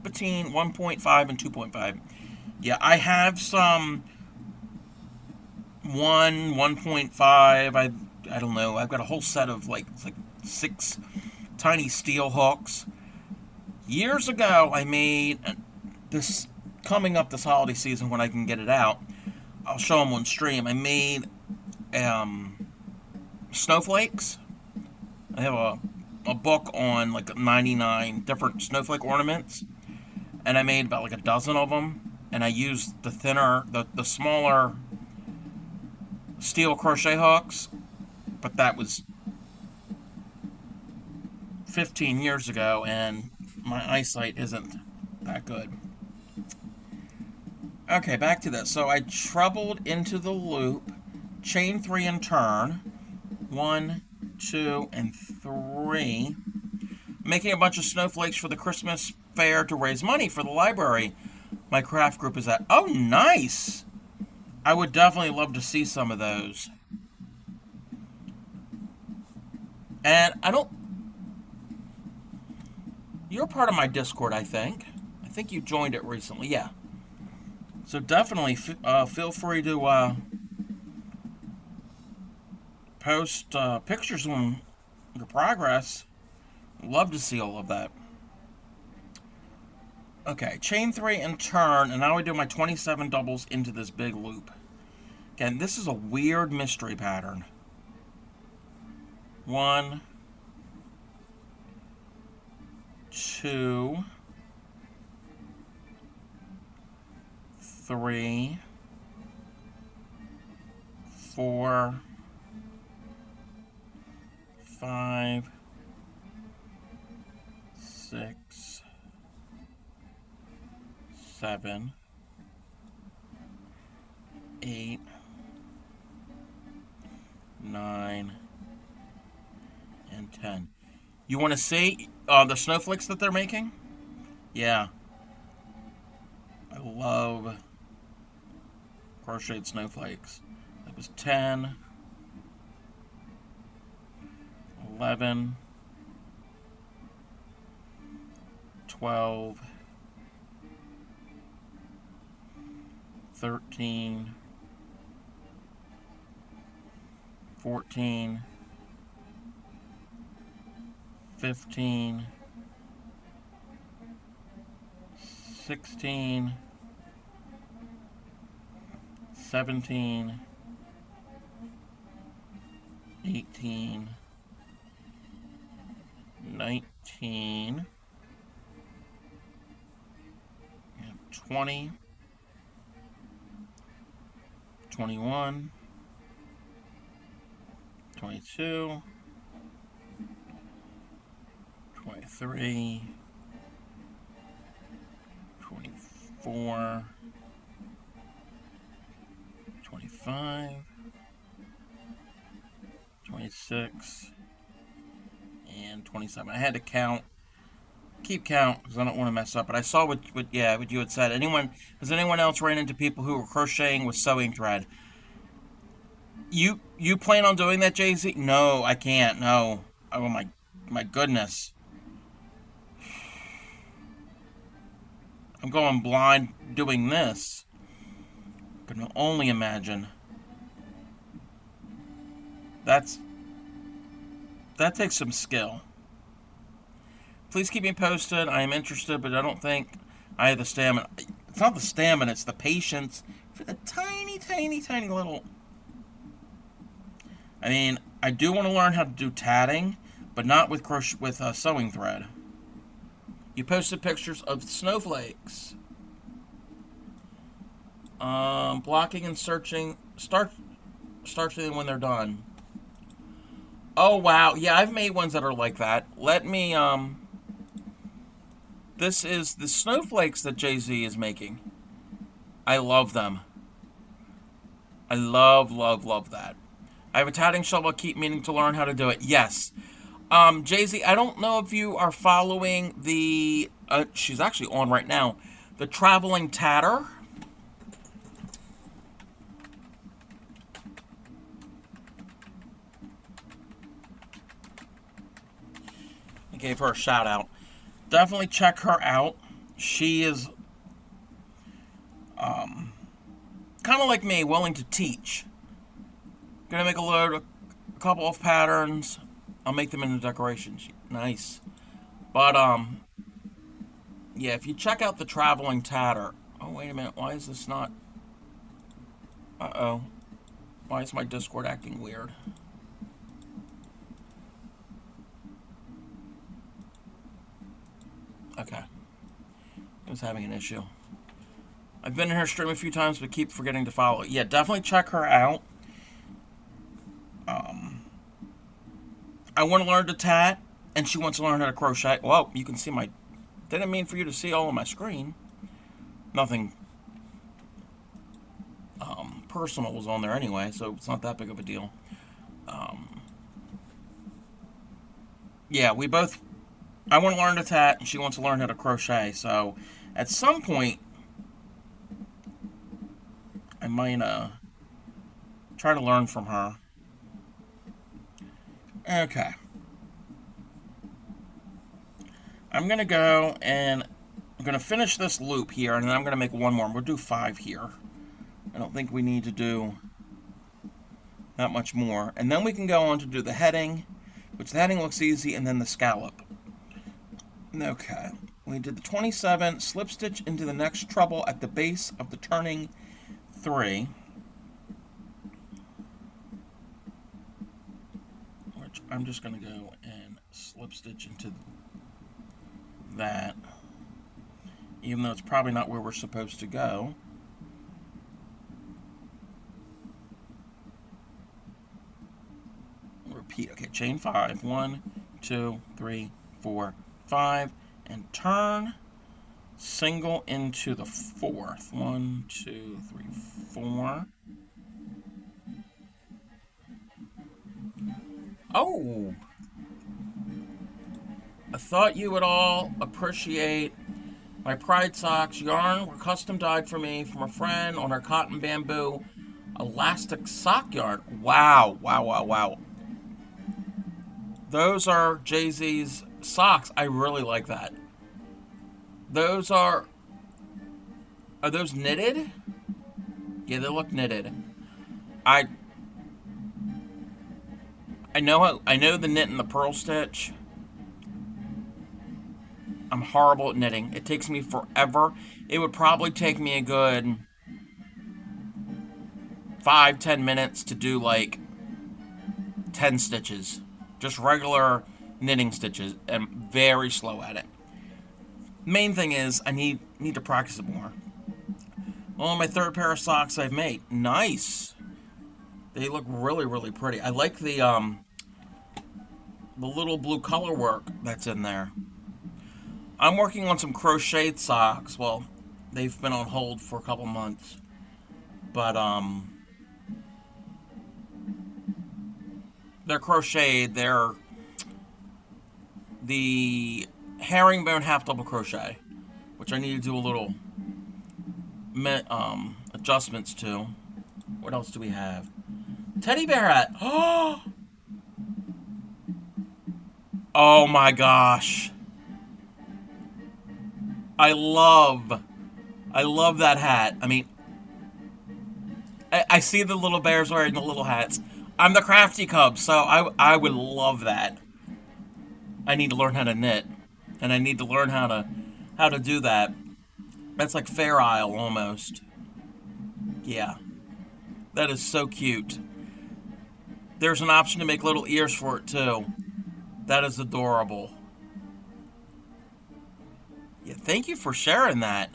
between 1.5 and 2.5. Yeah, I have some 1.5, I don't know, I've got a whole set of like 6 tiny steel hooks. Years ago, I made this, coming up this holiday season when I can get it out, I'll show them on stream. I made snowflakes. I have a book on like 99 different snowflake ornaments, and I made about like a dozen of them, and I used the thinner, the smaller steel crochet hooks but that was 15 years ago, and my eyesight isn't that good. Okay, back to this. So I trebled into the loop, chain 3 and turn. 1, 2, and 3. Making a bunch of snowflakes for the Christmas fair to raise money for the library my craft group is at. Oh, nice! I would definitely love to see some of those. And I don't... You're part of my Discord, I think. I think you joined it recently, yeah. So definitely feel free to post pictures on your progress. Love to see all of that. Okay, chain 3 and turn, and now I do my 27 doubles into this big loop. Again, this is a weird mystery pattern. 1, 2, 3, 4, 5, 6, 7, 8, 9, and 10. You want to see the snowflakes that they're making? Yeah. I love crocheted snowflakes. That was 10, 11, 12, 13, 14, 15, 16, 17, 18, 19, 20, 21, 22, 23, 24, 25, 26, and 27. I had to keep count because I don't want to mess up. But I saw what you had said. Has anyone else ran into people who were crocheting with sewing thread? You plan on doing that, Jay-Z? No, I can't. No. Oh my goodness. I'm going blind doing this. I can only imagine. That takes some skill. Please keep me posted. I am interested, but I don't think I have the stamina. It's not the stamina, it's the patience for the tiny, tiny, tiny little... I mean, I do want to learn how to do tatting, but not with sewing thread. You posted pictures of snowflakes. Blocking and searching. Start seeing when they're done. Oh, wow. Yeah, I've made ones that are like that. Let me, This is the snowflakes that Jay-Z is making. I love them. I love, love, love that. I have a tatting shovel. I keep meaning to learn how to do it. Yes. Jay-Z, I don't know if you are following the... she's actually on right now. The Traveling Tatter. I gave her a shout out. Definitely check her out. She is kind of like me, willing to teach. Gonna make a couple of patterns. I'll make them into decorations. Nice. But yeah, if you check out the Traveling Tatter. Oh, wait a minute. Why is this not... Uh-oh. Why is my Discord acting weird? Okay. I was having an issue. I've been in her stream a few times, but keep forgetting to follow. Yeah, definitely check her out. I want to learn to tat, and she wants to learn how to crochet. Well, you can see my... Didn't mean for you to see all of my screen. Nothing personal was on there anyway, so it's not that big of a deal. Yeah, we both... I want to learn to tat, and she wants to learn how to crochet, so at some point, I might try to learn from her. Okay. I'm going to go and I'm going to finish this loop here, and then I'm going to make one more. We'll do 5 here. I don't think we need to do that much more. And then we can go on to do the heading, which the heading looks easy, and then the scallop. Okay. We did the 27, slip stitch into the next treble at the base of the turning 3. Which I'm just going to go and slip stitch into that, even though it's probably not where we're supposed to go. Repeat. Okay, chain 5. 1, 2, 3, 4, 5, and turn. Single into the 4th. 1, 2, 3, 4. Oh! I thought you would all appreciate my Pride Socks yarn were custom dyed for me from a friend on her cotton bamboo elastic sock yarn. Wow, wow, wow, wow. Those are Jay-Z's socks. I really like that. Those are those knitted? Yeah, they look knitted. I know the knit and the purl stitch. I'm horrible at knitting. It takes me forever. It would probably take me a good 5-10 minutes to do like 10 stitches. Just regular knitting stitches. I'm very slow at it. Main thing is I need to practice it more. Oh, my 3rd pair of socks I've made. Nice. They look really, really pretty. I like the little blue color work that's in there. I'm working on some crocheted socks. Well, they've been on hold for a couple months. But, they're crocheted. They're the herringbone half double crochet, which I need to do a little adjustments to. What else do we have? Teddy bear hat. Oh my gosh. I love that hat. I mean, I see the little bears wearing the little hats. I'm the crafty cub, so I would love that. I need to learn how to knit, and I need to learn how to do that. That's like Fair Isle almost. Yeah, that is so cute. There's an option to make little ears for it too. That is adorable. Yeah, thank you for sharing that.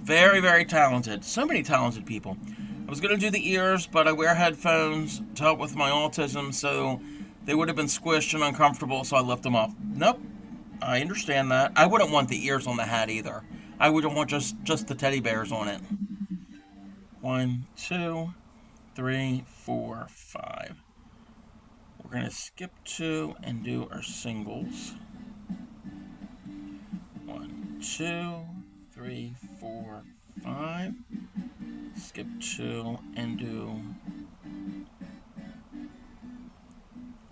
Very, very talented. So many talented people. I was going to do the ears, but I wear headphones to help with my autism, so they would have been squished and uncomfortable, so I left them off. Nope. I understand that. I wouldn't want the ears on the hat either. I wouldn't want just the teddy bears on it. 1, 2, 3, 4, 5. We're going to skip 2 and do our singles. 1, 2, 3, 4, 5. Skip 2 and do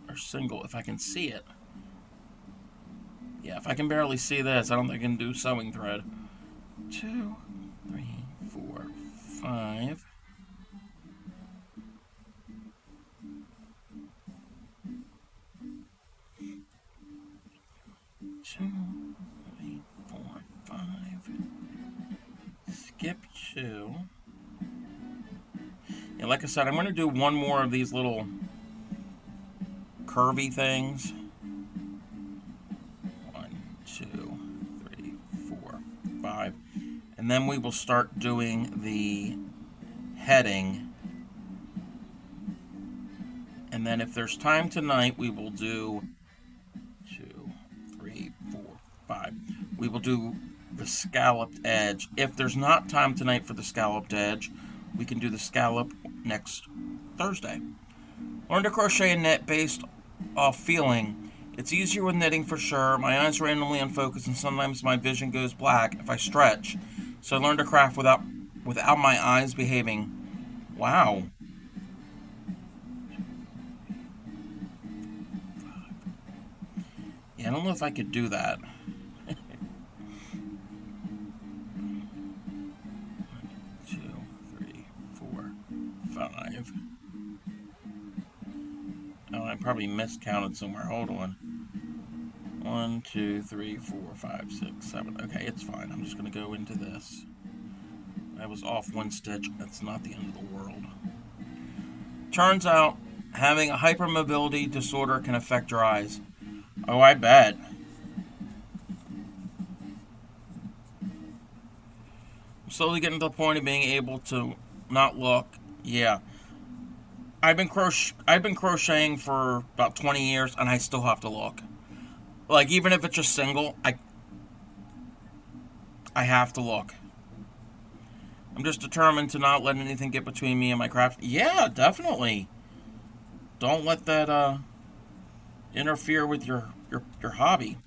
our single if I can see it. Yeah, if I can barely see this, I don't think I can do sewing thread. 2, 3, 4, 5. 2, 3, 4, 5. Skip 2. Yeah, like I said, I'm going to do one more of these little curvy things. 1, 2, 3, 4, 5. And then we will start doing the heading. And then if there's time tonight, we will do 2, 3, 4, 5. We will do the scalloped edge. If there's not time tonight for the scalloped edge, we can do the scallop next Thursday. Learn to crochet and knit based off feeling. It's easier with knitting for sure. My eyes randomly unfocus and sometimes my vision goes black if I stretch. So I learned to craft without my eyes behaving. Wow. Yeah, I don't know if I could do that. 2, 3, 4, 5. Oh, I probably miscounted somewhere. Hold on. 1, 2, 3, 4, 5, 6, 7. Okay, it's fine. I'm just going to go into this. I was off 1 stitch. That's not the end of the world. Turns out, having a hypermobility disorder can affect your eyes. Oh, I bet. I'm slowly getting to the point of being able to not look. Yeah. I've been crocheting for about 20 years, and I still have to look. Like, even if it's just single, I have to look. I'm just determined to not let anything get between me and my craft. Yeah, definitely. Don't let that interfere with your hobby.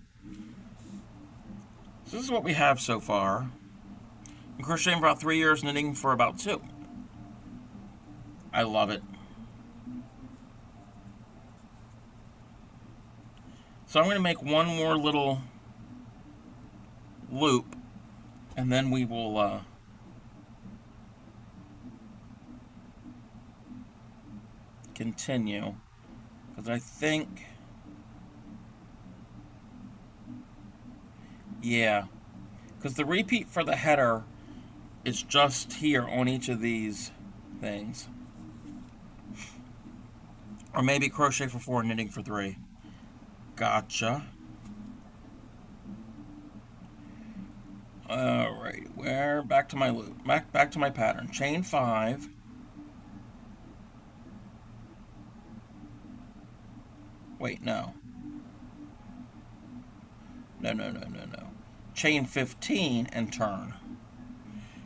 So this is what we have so far. I'm crocheting for about 3 years, knitting for about 2. I love it. So I'm going to make one more little loop, and then we will continue, because I think, yeah, because the repeat for the header is just here on each of these things. Or maybe crochet for 4, knitting for 3. Gotcha. Alright, we're back to my loop. Back to my pattern. Chain 5. Wait, no. No. Chain 15 and turn.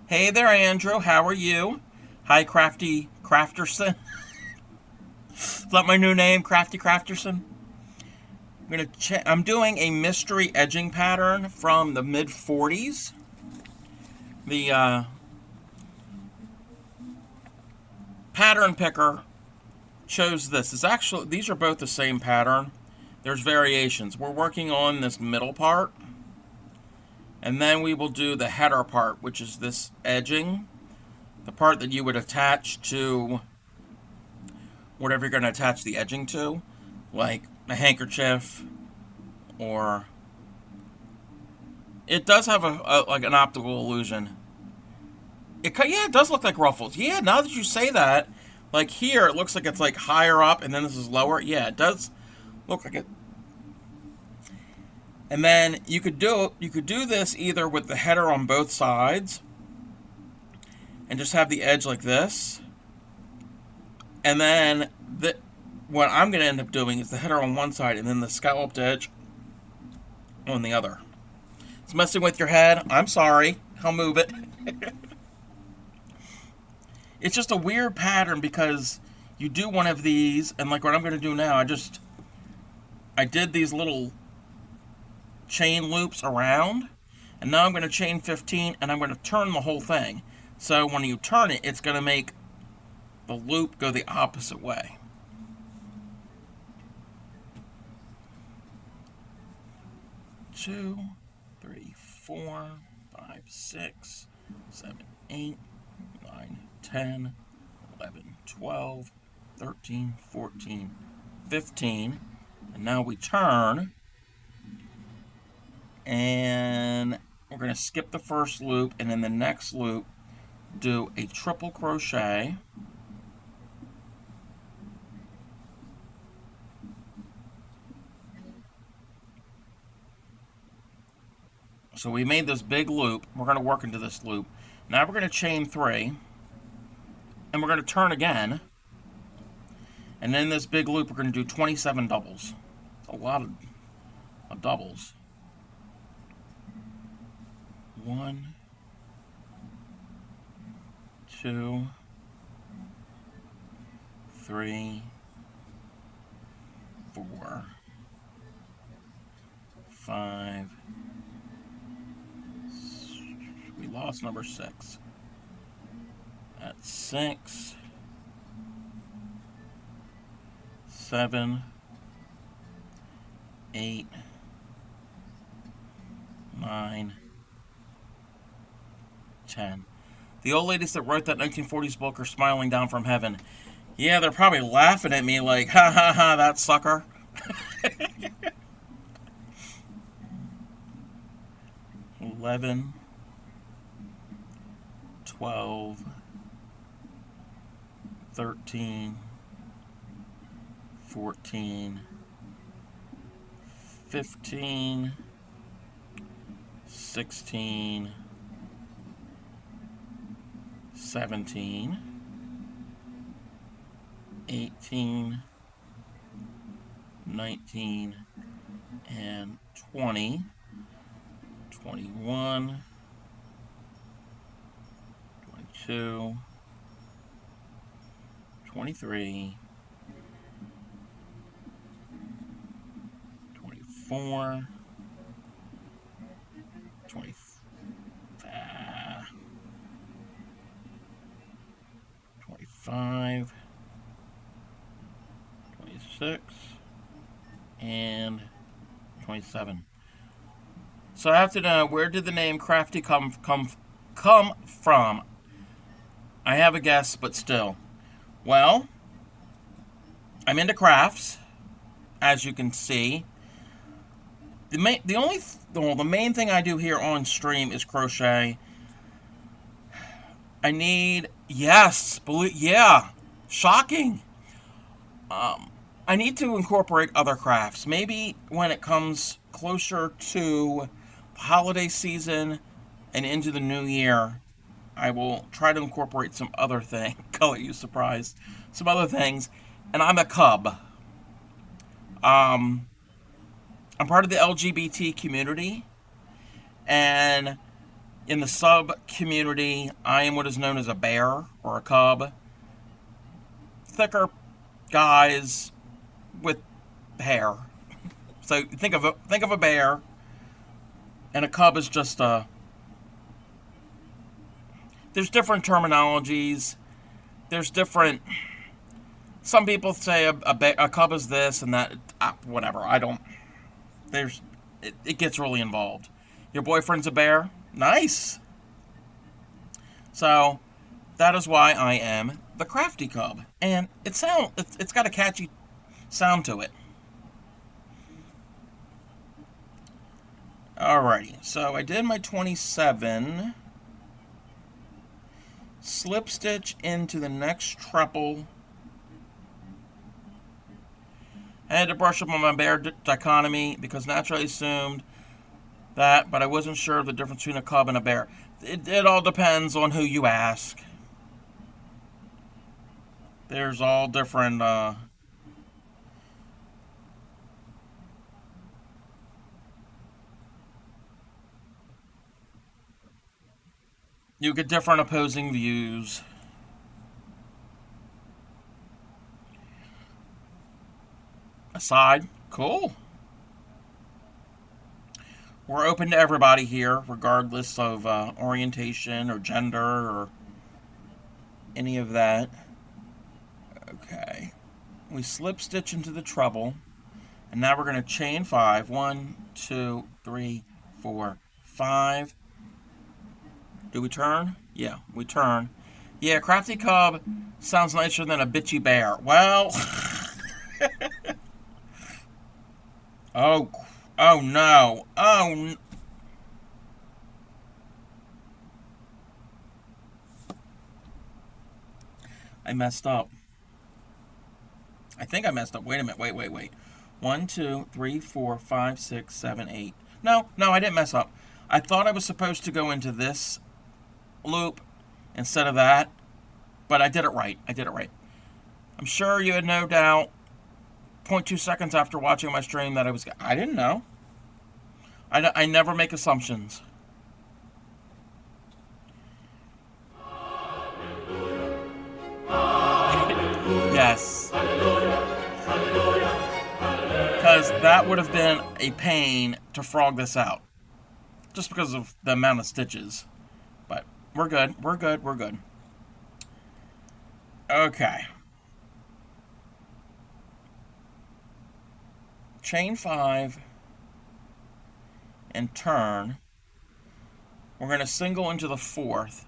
Hey there, Andrew. How are you? Hi, Crafty Crafterson. Is that my new name, Crafty Crafterson? I'm doing a mystery edging pattern from the mid-40s. The pattern picker chose this. These are both the same pattern. There's variations. We're working on this middle part, and then we will do the header part, which is this edging, the part that you would attach to whatever you're going to attach the edging to, like a handkerchief, or it does have like an optical illusion. Yeah, it does look like ruffles. Yeah, now that you say that, like here it looks like it's like higher up and then this is lower. Yeah, it does look like it. And then you could do this either with the header on both sides and just have the edge like this. And then what I'm going to end up doing is the header on one side and then the scalloped edge on the other. It's messing with your head. I'm sorry. I'll move it. It's just a weird pattern because you do one of these, and like what I'm going to do now, I did these little chain loops around, and now I'm going to chain 15, and I'm going to turn the whole thing. So when you turn it, it's going to make the loop go the opposite way. Two, 3, 4, 5, 6, 7, 8, 9, 10, 11, 12, 13, 14, 15. And now we turn. And we're going to skip the first loop. And in the next loop, do a triple crochet. So we made this big loop. We're going to work into this loop. Now we're going to chain 3. And we're going to turn again. And in this big loop, we're going to do 27 doubles. A lot of doubles. 1, 2, 3, 4, 5. We lost number 6. That's 6, 7, 8, 9, 10. The old ladies that wrote that 1940s book are smiling down from heaven. Yeah, they're probably laughing at me like, ha ha ha, that sucker. 11, 12, 13, 14, 15, 16, 17, 18, 19, and 20, 21, 22, 23, 24, 25, 26, and 27. So I have to know, where did the name Crafty come from? I have a guess, but still. Well, I'm into crafts, as you can see. The main thing I do here on stream is crochet. I need, yeah, shocking. I need to incorporate other crafts. Maybe when it comes closer to the holiday season and into the new year, I will try to incorporate some other thing. Color you surprised. Some other things. And I'm a cub. I'm part of the LGBT community. And in the sub community, I am what is known as a bear or a cub. Thicker guys with hair. So think of a bear, and a cub is just a. There's different terminologies. There's different. Some people say a cub is this and that. Whatever. I don't. It gets really involved. Your boyfriend's a bear? Nice. So that is why I am the Crafty Cub, and it's got a catchy sound to it. Alrighty, so I did my 27. Slip stitch into the next treble. I had to brush up on my bear dichotomy because naturally I assumed that, but I wasn't sure of the difference between a cub and a bear. It all depends on who you ask. There's all different you get different opposing views. Aside, cool. We're open to everybody here, regardless of orientation or gender or any of that. Okay. We slip stitch into the treble, and now we're going to chain 5. 1, 2, 3, 4, 5. Do we turn? Yeah, we turn. Yeah, Crafty Cub sounds nicer than a bitchy bear. Well, oh no. I messed up. I think I messed up. Wait a minute. Wait. 1, 2, 3, 4, 5, 6, 7, 8. No, I didn't mess up. I thought I was supposed to go into this loop instead of that, But I did it right. I did it right. I'm sure you had no doubt, 0.2 seconds after watching my stream, that I didn't know. I never make assumptions. Yes. Because that would have been a pain to frog this out. Just because of the amount of stitches. But we're good. We're good. We're good. Okay. Chain 5 and turn. We're going to single into the 4th.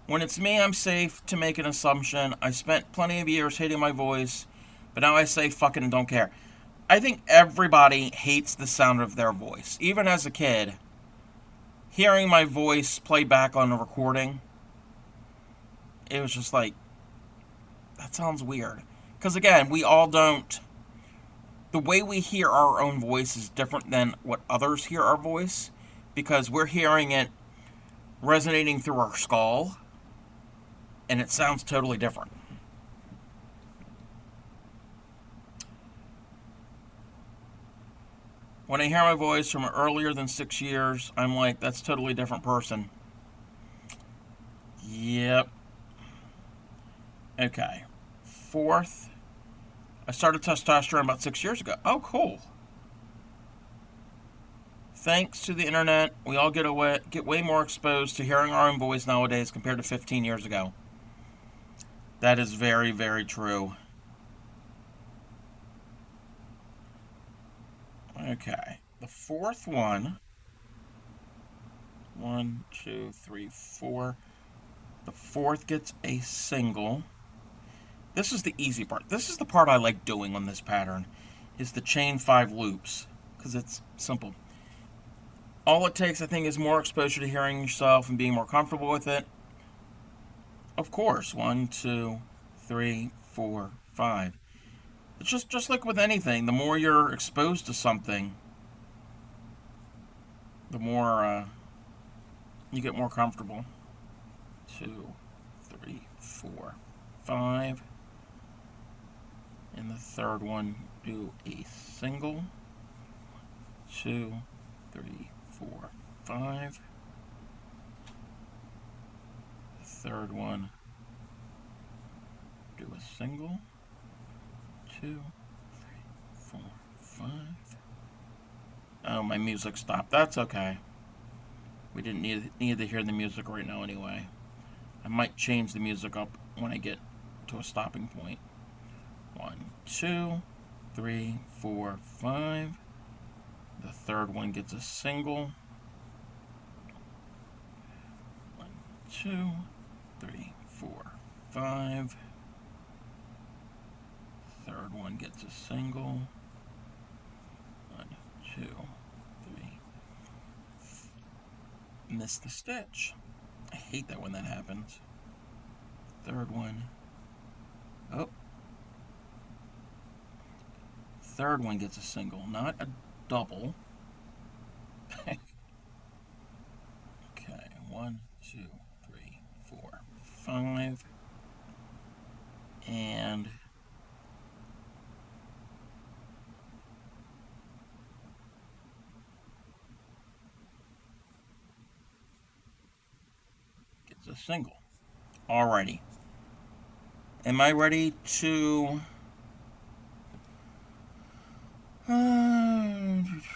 When it's me, I'm safe to make an assumption. I spent plenty of years hating my voice, but now I say fucking don't care. I think everybody hates the sound of their voice. Even as a kid, hearing my voice played back on a recording, it was just like, that sounds weird. Because again, we all don't... The way we hear our own voice is different than what others hear our voice, because we're hearing it resonating through our skull, and it sounds totally different. When I hear my voice from earlier than 6 years, I'm like, that's a totally different person. Yep. Okay. 4th. I started testosterone about 6 years ago. Oh, cool. Thanks to the internet, we all get way more exposed to hearing our own voice nowadays compared to 15 years ago. That is very, very true. Okay. The 4th one. 1, 2, 3, 4. The 4th gets a single. This is the easy part. This is the part I like doing on this pattern, is the chain 5 loops, because it's simple. All it takes, I think, is more exposure to hearing yourself and being more comfortable with it. Of course, 1, 2, 3, 4, 5. It's just like with anything, the more you're exposed to something, the more you get more comfortable. 2, 3, 4, 5. And the 3rd one, do a single. 2, 3, 4, 5. The 3rd one, do a single. 2, 3, 4, 5. Oh, my music stopped. That's okay. We didn't need to hear the music right now anyway. I might change the music up when I get to a stopping point. 1, 2, 3, 4, 5. The 3rd one gets a single. 1, 2, 3, 4, 5. 3rd one gets a single. 1, 2, 3. Miss the stitch. I hate that when that happens. 3rd one. Oh. 3rd one gets a single, not a double. Okay. 1, 2, 3, 4, 5. And gets a single. Alrighty. Am I ready to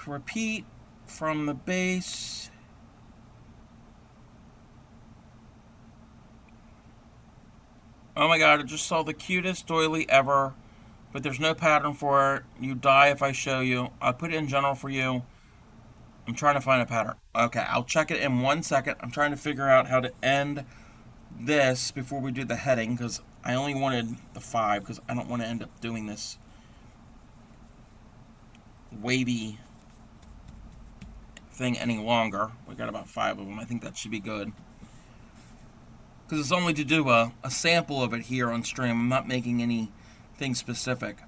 repeat from the base? Oh my god, I just saw the cutest doily ever, but there's no pattern for it. You die if I show you. I'll put it in general for you. I'm trying to find a pattern. Okay, I'll check it in 1 second. I'm trying to figure out how to end this before we do the heading, because I only wanted the 5, because I don't want to end up doing this wavy thing any longer. We got about 5 of them. I think that should be good, because it's only to do a sample of it here on stream. I'm not making anything specific.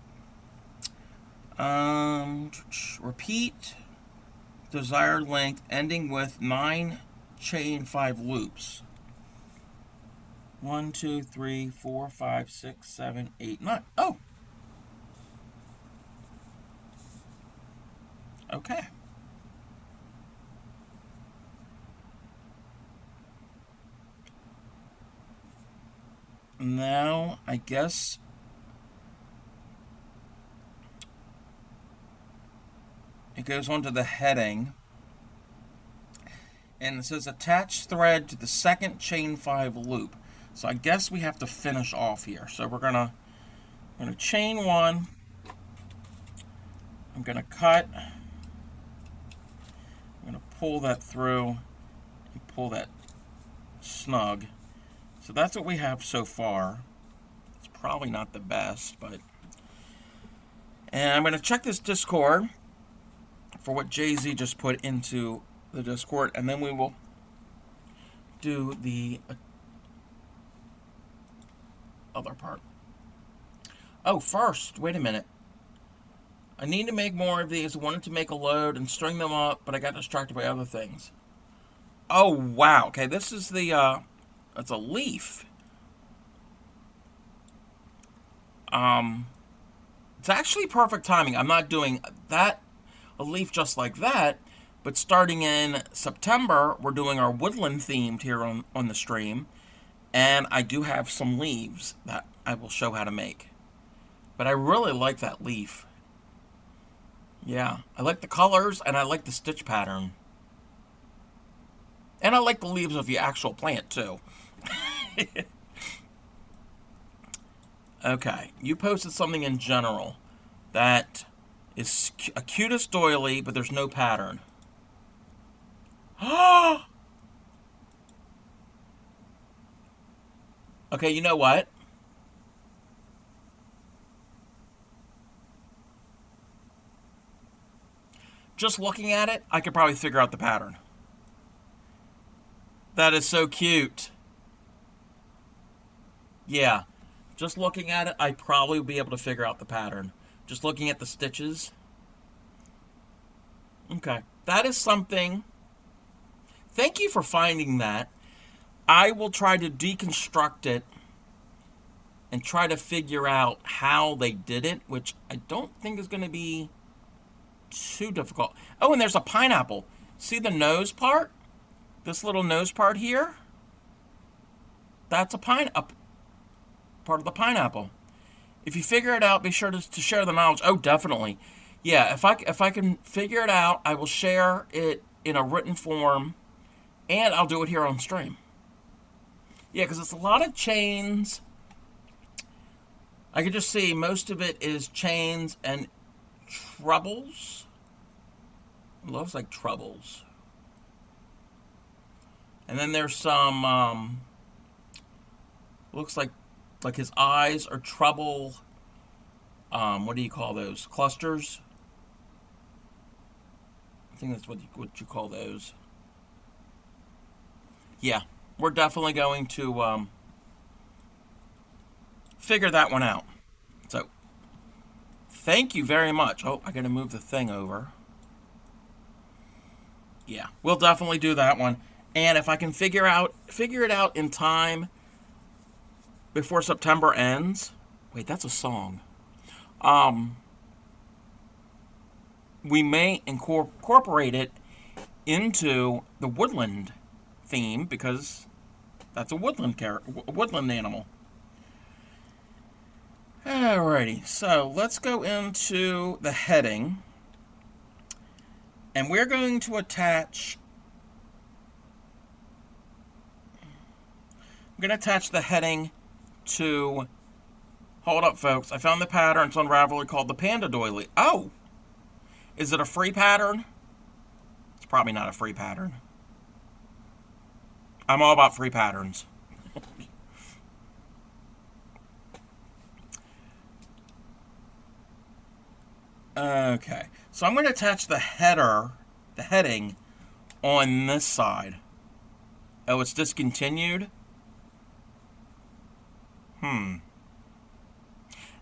Repeat desired length ending with 9 chain 5 loops. 1, 2, 3, 4, 5, 6, 7, 8, 9. Oh! Okay. Now, I guess it goes on to the heading. And it says attach thread to the second chain 5 loop. So I guess we have to finish off here. So we're gonna chain 1. I'm gonna cut. I'm gonna pull that through and pull that snug. So that's what we have so far. It's probably not the best, but. And I'm gonna check this Discord for what Jay-Z just put into the Discord, and then we will do the other part. Oh, first, wait a minute. I need to make more of these. I wanted to make a load and string them up, but I got distracted by other things. Oh, wow. Okay, this is the, it's a leaf. It's actually perfect timing. I'm not doing that, a leaf just like that, but starting in September, we're doing our woodland themed here on the stream, and I do have some leaves that I will show how to make. But I really like that leaf. Yeah, I like the colors, and I like the stitch pattern. And I like the leaves of the actual plant, too. Okay, you posted something in general that is a cutest doily, but there's no pattern. Okay, you know what? Just looking at it, I could probably figure out the pattern. That is so cute. Yeah, just looking at it, I'd probably be able to figure out the pattern. Just looking at the stitches. Okay, that is something. Thank you for finding that. I will try to deconstruct it and try to figure out how they did it, which I don't think is going to be too difficult. Oh, and there's a pineapple. See the nose part? This little nose part here? That's a part of the pineapple. If you figure it out, be sure to share the knowledge. Oh, definitely. Yeah, if I can figure it out, I will share it in a written form, and I'll do it here on stream. Yeah, because it's a lot of chains. I can just see most of it is chains and trebles. It looks like trebles. And then there's some, looks like his eyes are treble, what do you call those? Clusters? I think that's what you call those. Yeah, we're definitely going to figure that one out. So, thank you very much. Oh, I gotta move the thing over. Yeah, we'll definitely do that one. And if I can figure it out in time before September ends. Wait, that's a song. We may incorporate it into the woodland theme because that's a woodland animal. Alrighty, so let's go into the heading, and we're going to attach. I'm going to attach the heading to. Hold up, folks. I found the pattern. It's on Ravelry called the Panda Doily. Oh! Is it a free pattern? It's probably not a free pattern. I'm all about free patterns. Okay. So I'm going to attach the heading, on this side. Oh, it's discontinued?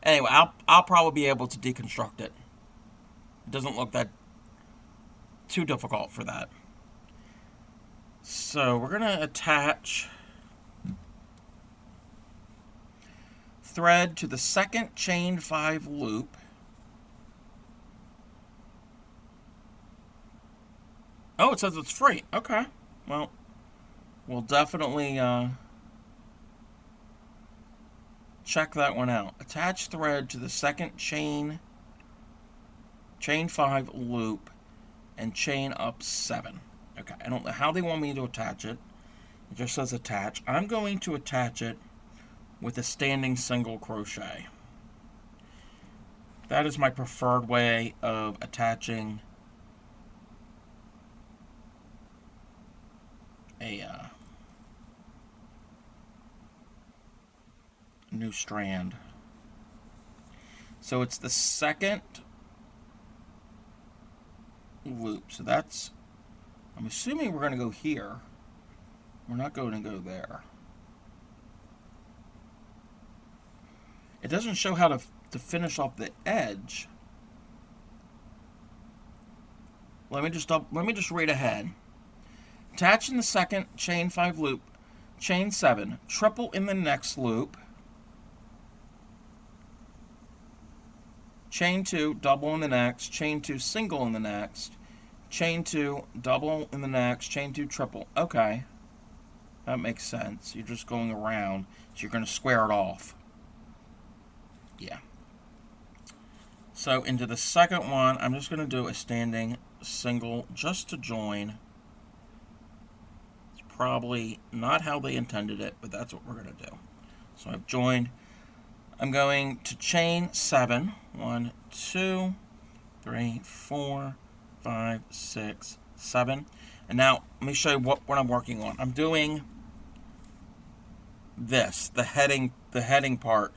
Anyway, I'll probably be able to deconstruct it. It doesn't look that too difficult for that. So we're going to attach thread to the second chain 5 loop. Oh, it says it's free. Okay. Well, we'll definitely check that one out. Attach thread to the second chain 5 loop and chain up 7. Okay, I don't know how they want me to attach it. It just says attach. I'm going to attach it with a standing single crochet. That is my preferred way of attaching a new strand. So it's the second loop. So that's, I'm assuming we're going to go here. We're not going to go there. It doesn't show how to finish off the edge. Let me just read ahead. Attach in the second chain 5 loop, chain 7, triple in the next loop, chain 2, double in the next, chain 2, single in the next, chain 2, double in the next, chain 2, triple. Okay. That makes sense. You're just going around, so you're going to square it off. Yeah. So into the second one, I'm just going to do a standing single just to join. It's probably not how they intended it, but that's what we're going to do. So I've joined. I'm going to chain 7. 1, 2, 3, 4, 5, 6, 7. And now let me show you what I'm working on. I'm doing this, the heading part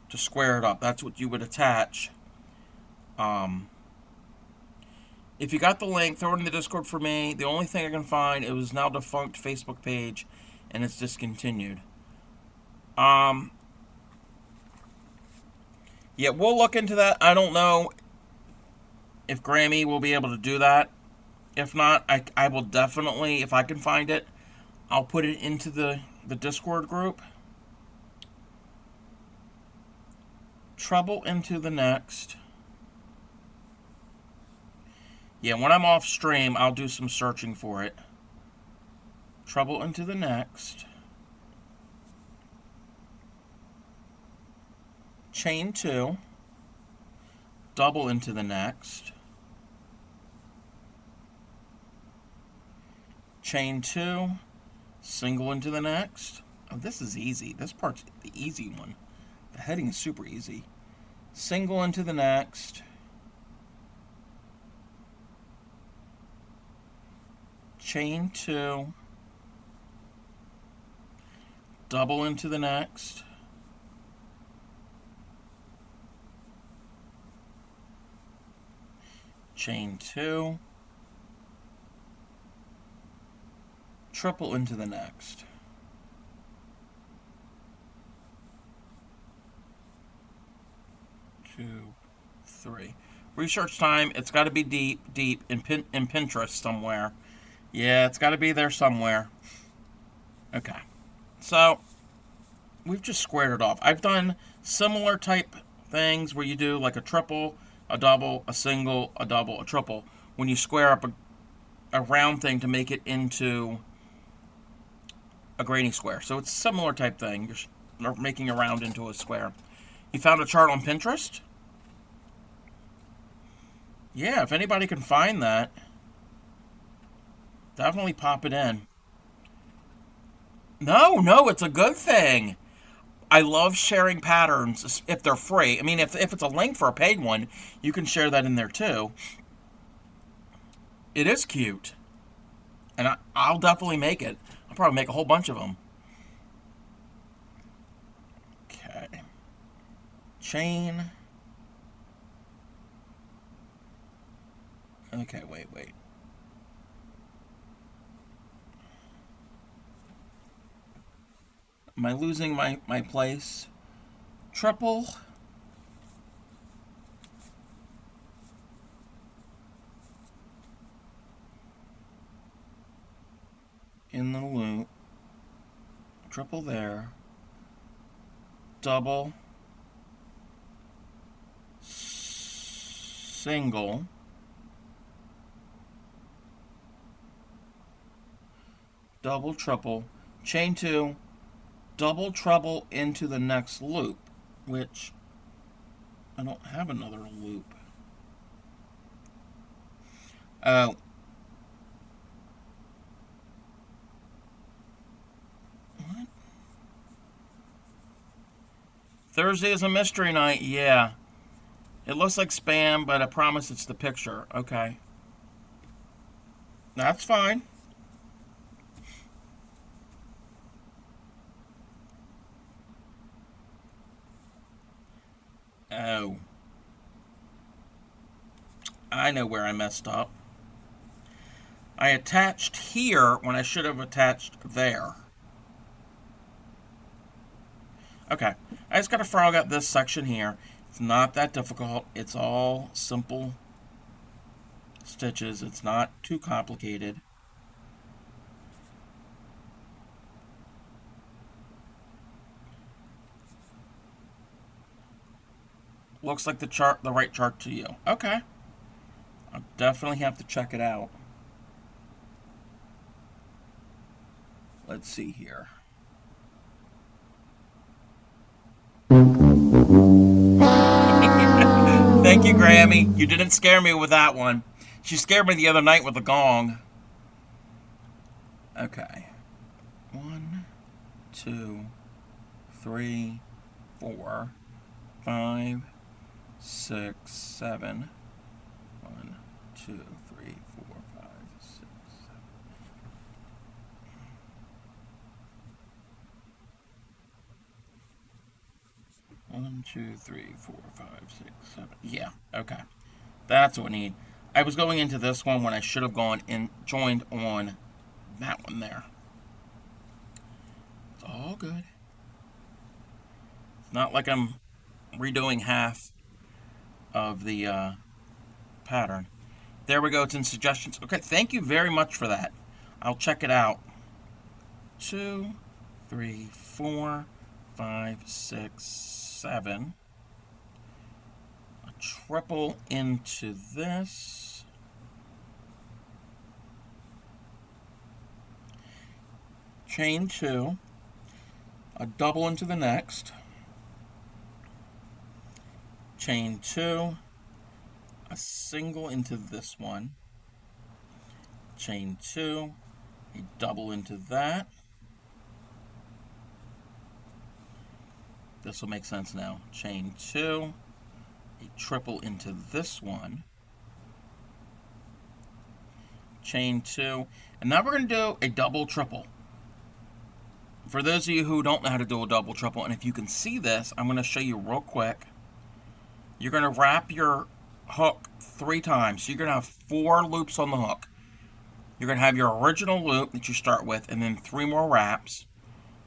to square it up. That's what you would attach. If you got the link, throw it in the Discord for me. The only thing I can find, it was now defunct Facebook page, and it's discontinued. Yeah, we'll look into that. I don't know if Grammy will be able to do that. If not, I will definitely, if I can find it, I'll put it into the Discord group. Treble into the next. Yeah, when I'm off stream, I'll do some searching for it. Treble into the next. Chain 2. Double into the next. Chain 2. Single into the next. Oh, this is easy. This part's the easy one. The heading is super easy. Single into the next. Chain 2. Double into the next. Chain 2. Triple into the next. Two, 3. Research time. It's got to be deep in Pinterest somewhere. Yeah, it's got to be there somewhere. Okay. So, we've just squared it off. I've done similar type things where you do like a triple, a double, a single, a double, a triple. When you square up a round thing to make it into a granny square. So it's a similar type thing. You're making a round into a square. You found a chart on Pinterest? Yeah, if anybody can find that, definitely pop it in. No, it's a good thing. I love sharing patterns if they're free. I mean, if it's a link for a paid one, you can share that in there too. It is cute. And I'll definitely make it. I'll probably make a whole bunch of them. Okay. Chain. Okay, wait. Am I losing my place? Triple. In the loop. Triple there. Double single, double, triple, chain 2, double, treble into the next loop, which I don't have another loop. Oh. What? Thursday is a mystery night, yeah. It looks like spam, but I promise it's the picture. Okay. That's fine. Oh. I know where I messed up. I attached here when I should have attached there. Okay. I just got to frog out this section here. It's not that difficult. It's all simple stitches. It's not too complicated. Looks like the right chart to you. Okay. I'll definitely have to check it out. Let's see here. Thank you, Grammy. You didn't scare me with that one. She scared me the other night with the gong. Okay. 1, 2, 3, 4, 5, 6, 7. 1, 2, 3, 4, 5, 6, 7. 1, 2, 3, 4, 5, 6, 7. Yeah, okay. That's what we need. I was going into this one when I should have gone and joined on that one there. It's all good. It's not like I'm redoing half of the pattern. There we go. It's in suggestions. Okay, thank you very much for that. I'll check it out. 2, 3, 4, 5, 6, 7. A triple into this. Chain 2. A double into the next. Chain 2. A single into this one. Chain 2. A double into that. This will make sense now. Chain 2, a triple into this one, chain 2, and now we're going to do a double triple. For those of you who don't know how to do a double triple, and if you can see this, I'm going to show you real quick. You're going to wrap your hook 3 times. So you're going to have 4 loops on the hook. You're going to have your original loop that you start with, and then 3 more wraps,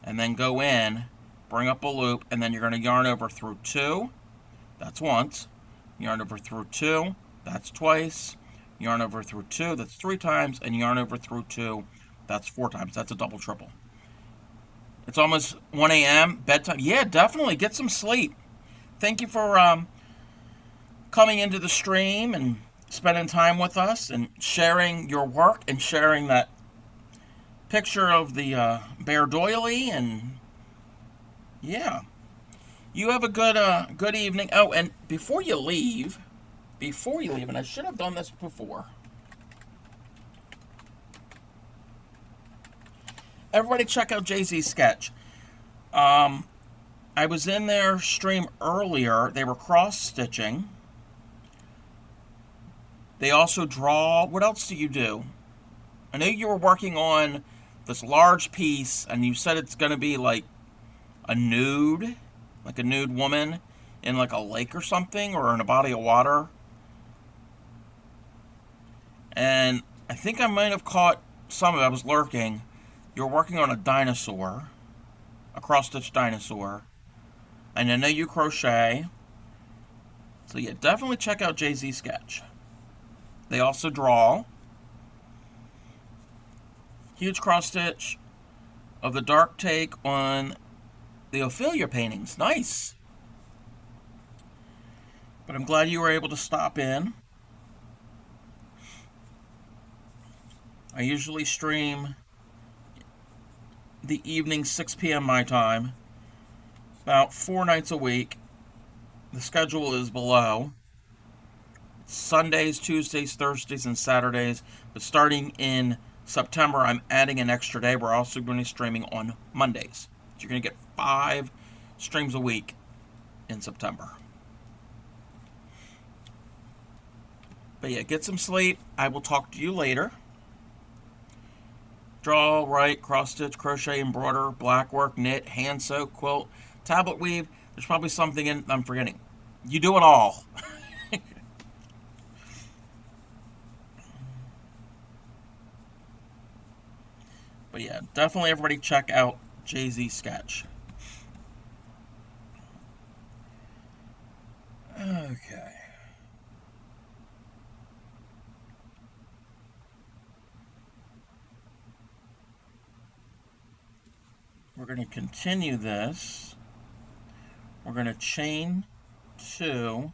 and then go in, bring up a loop, and then you're going to yarn over through 2. That's once. Yarn over through 2. That's twice. Yarn over through 2. That's 3 times. And yarn over through 2. That's 4 times. That's a double triple. It's almost 1 a.m. bedtime. Yeah, definitely. Get some sleep. Thank you for coming into the stream and spending time with us and sharing your work and sharing that picture of the bear doily. And yeah, you have a good evening. Oh, and before you leave, and I should have done this before. Everybody check out Jay-Z's sketch. I was in their stream earlier. They were cross-stitching. They also draw. What else do you do? I know you were working on this large piece, and you said it's going to be like a nude woman in like a lake or something, or in a body of water. And I think I might have caught some of it. I was lurking. You're working on a dinosaur, a cross-stitch dinosaur. And I know you crochet. So yeah, definitely check out Jay-Z's sketch. They also draw. Huge cross-stitch of the dark take on the Ophelia paintings. Nice. But I'm glad you were able to stop in. I usually stream the evening 6 p.m. my time, about 4 nights a week. The schedule is below. Sundays, Tuesdays, Thursdays, and Saturdays. But starting in September, I'm adding an extra day. We're also going to be streaming on Mondays. So you're going to get 5 streams a week in September. But yeah, get some sleep. I will talk to you later. Draw, write, cross stitch, crochet, embroider, blackwork, knit, hand sew, quilt, tablet weave. There's probably something in I'm forgetting. You do it all. But yeah, definitely everybody check out Jay-Z Sketch. Okay. We're going to continue this. We're going to chain 2,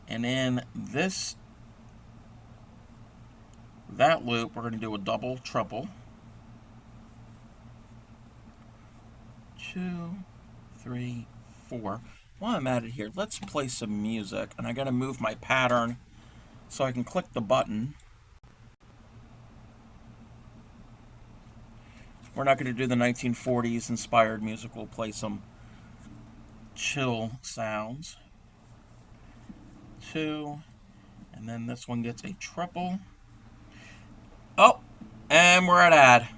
and in that loop, we're going to do a double, triple. 2, 3, 4. While I'm at it here, let's play some music, and I got to move my pattern so I can click the button. We're not going to do the 1940s inspired music. We'll play some chill sounds. 2, and then this one gets a triple. Oh, and we're at add.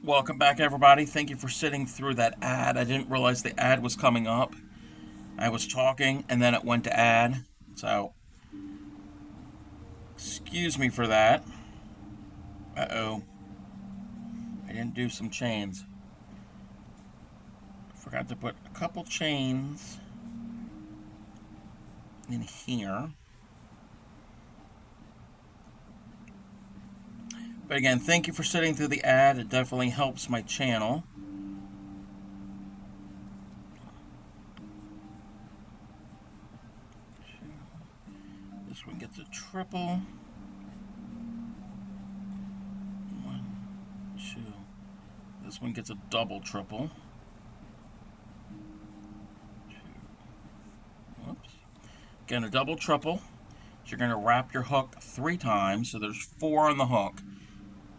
Welcome back, everybody. Thank you for sitting through that ad. I didn't realize the ad was coming up. I was talking, and then it went to ad. So Excuse me for that. Uh-oh. I didn't do some chains. Forgot to put a couple chains in here. But again, thank you for sitting through the ad. It definitely helps my channel. This one gets a triple. 1, 2. This one gets a double triple. 2. Whoops. Again, a double triple. So you're going to wrap your hook 3 times. So there's 4 on the hook.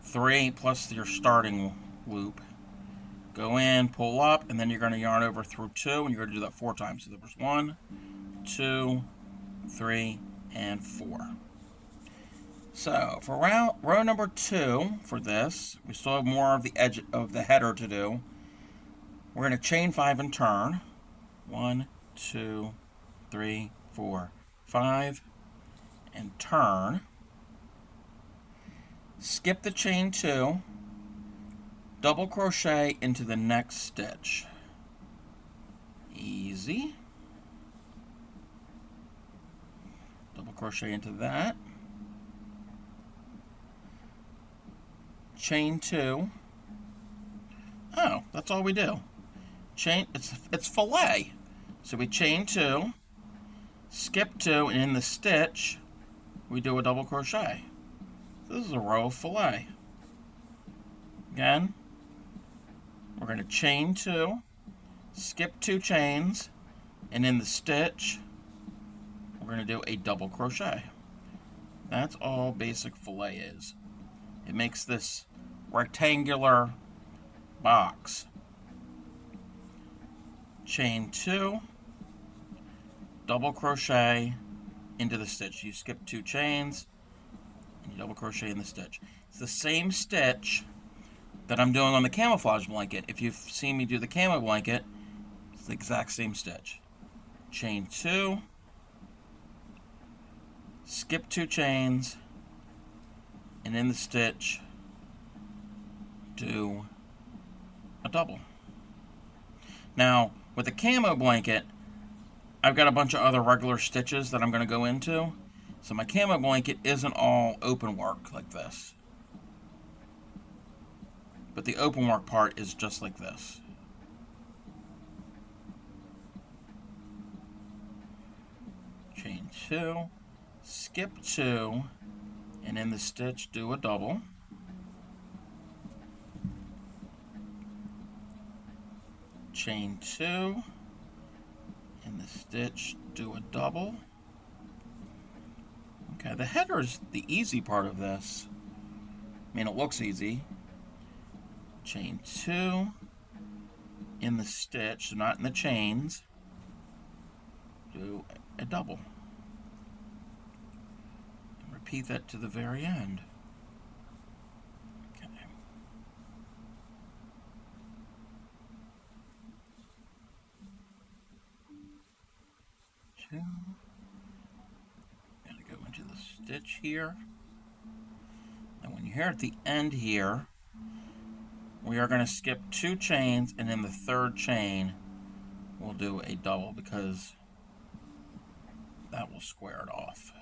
3 plus your starting loop. Go in, pull up, and then you're going to yarn over through 2, and you're going to do that 4 times. So there was 1, 2, 3, and 4. So for row number 2 for this, we still have more of the edge of the header to do. We're going to chain 5 and turn. 1, 2, 3, 4, 5, and turn. Skip the chain 2, double crochet into the next stitch. Easy. Double crochet into that. Chain 2. Oh, that's all we do. Chain, it's fillet. So we chain 2, skip 2, and in the stitch, we do a double crochet. This is a row of fillet. Again, we're going to chain 2, skip 2 chains, and in the stitch, we're going to do a double crochet. That's all basic fillet is. It makes this rectangular box. Chain 2, double crochet into the stitch. You skip 2 chains, and you double crochet in the stitch. It's the same stitch that I'm doing on the camouflage blanket. If you've seen me do the camo blanket, it's the exact same stitch. Chain 2, skip 2 chains, and in the stitch, do a double. Now, with the camo blanket, I've got a bunch of other regular stitches that I'm going to go into. So my camo blanket isn't all open work like this. But the open work part is just like this. Chain 2, skip 2, and in the stitch do a double. Chain 2, in the stitch do a double. Okay, the header is the easy part of this. I mean, it looks easy. Chain 2, in the stitch, so not in the chains, do a double. And repeat that to the very end. Okay. 2. Gotta go into the stitch here. And when you're here at the end here, we are going to skip 2 chains, and in the 3rd chain, we'll do a double because that will square it off.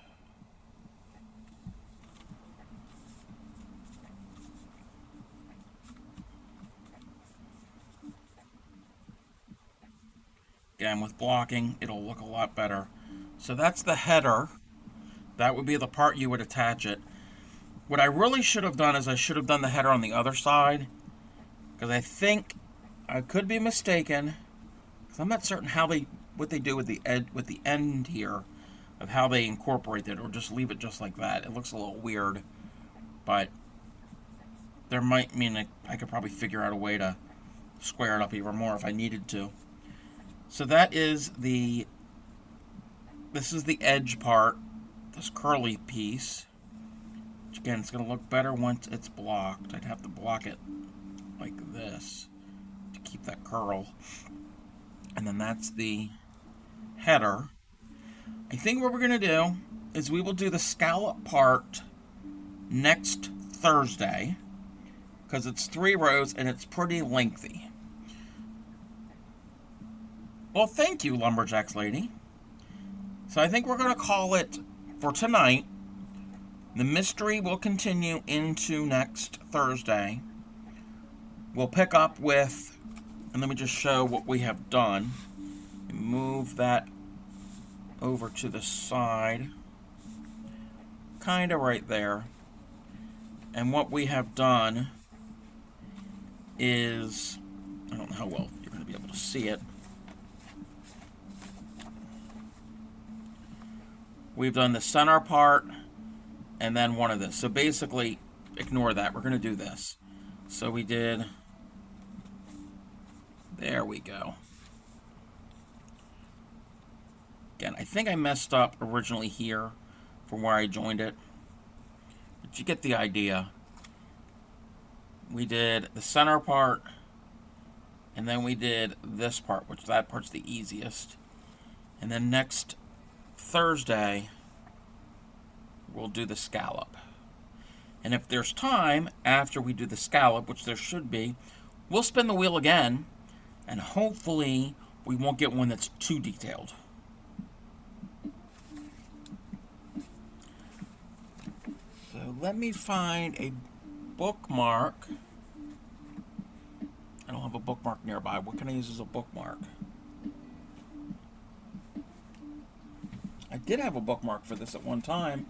Again, with blocking, it'll look a lot better. So that's the header. That would be the part you would attach it. What I really should have done is I should have done the header on the other side, because I think I could be mistaken, because I'm not certain what they do with the end here, of how they incorporate it, or just leave it just like that. It looks a little weird, but there might mean I could probably figure out a way to square it up even more if I needed to. So that is this is the edge part, this curly piece. Which again, it's going to look better once it's blocked. I'd have to block it like this to keep that curl. And then that's the header. I think what we're going to do is we will do the scallop part next Thursday, because it's 3 rows and it's pretty lengthy. Well, thank you, Lumberjacks lady. So I think we're going to call it for tonight. The mystery will continue into next Thursday. We'll pick up with, and let me just show what we have done. Move that over to the side, kind of right there. And what we have done is, I don't know how well you're going to be able to see it. We've done the center part and then one of this. So basically, ignore that. We're going to do this. So we did, there we go. Again, I think I messed up originally here from where I joined it. But you get the idea. We did the center part, and then we did this part, which that part's the easiest. And then next Thursday, we'll do the scallop. And if there's time after we do the scallop, which there should be, we'll spin the wheel again, and hopefully we won't get one that's too detailed. So let me find a bookmark. I don't have a bookmark nearby. What can I use as a bookmark? I did have a bookmark for this at one time,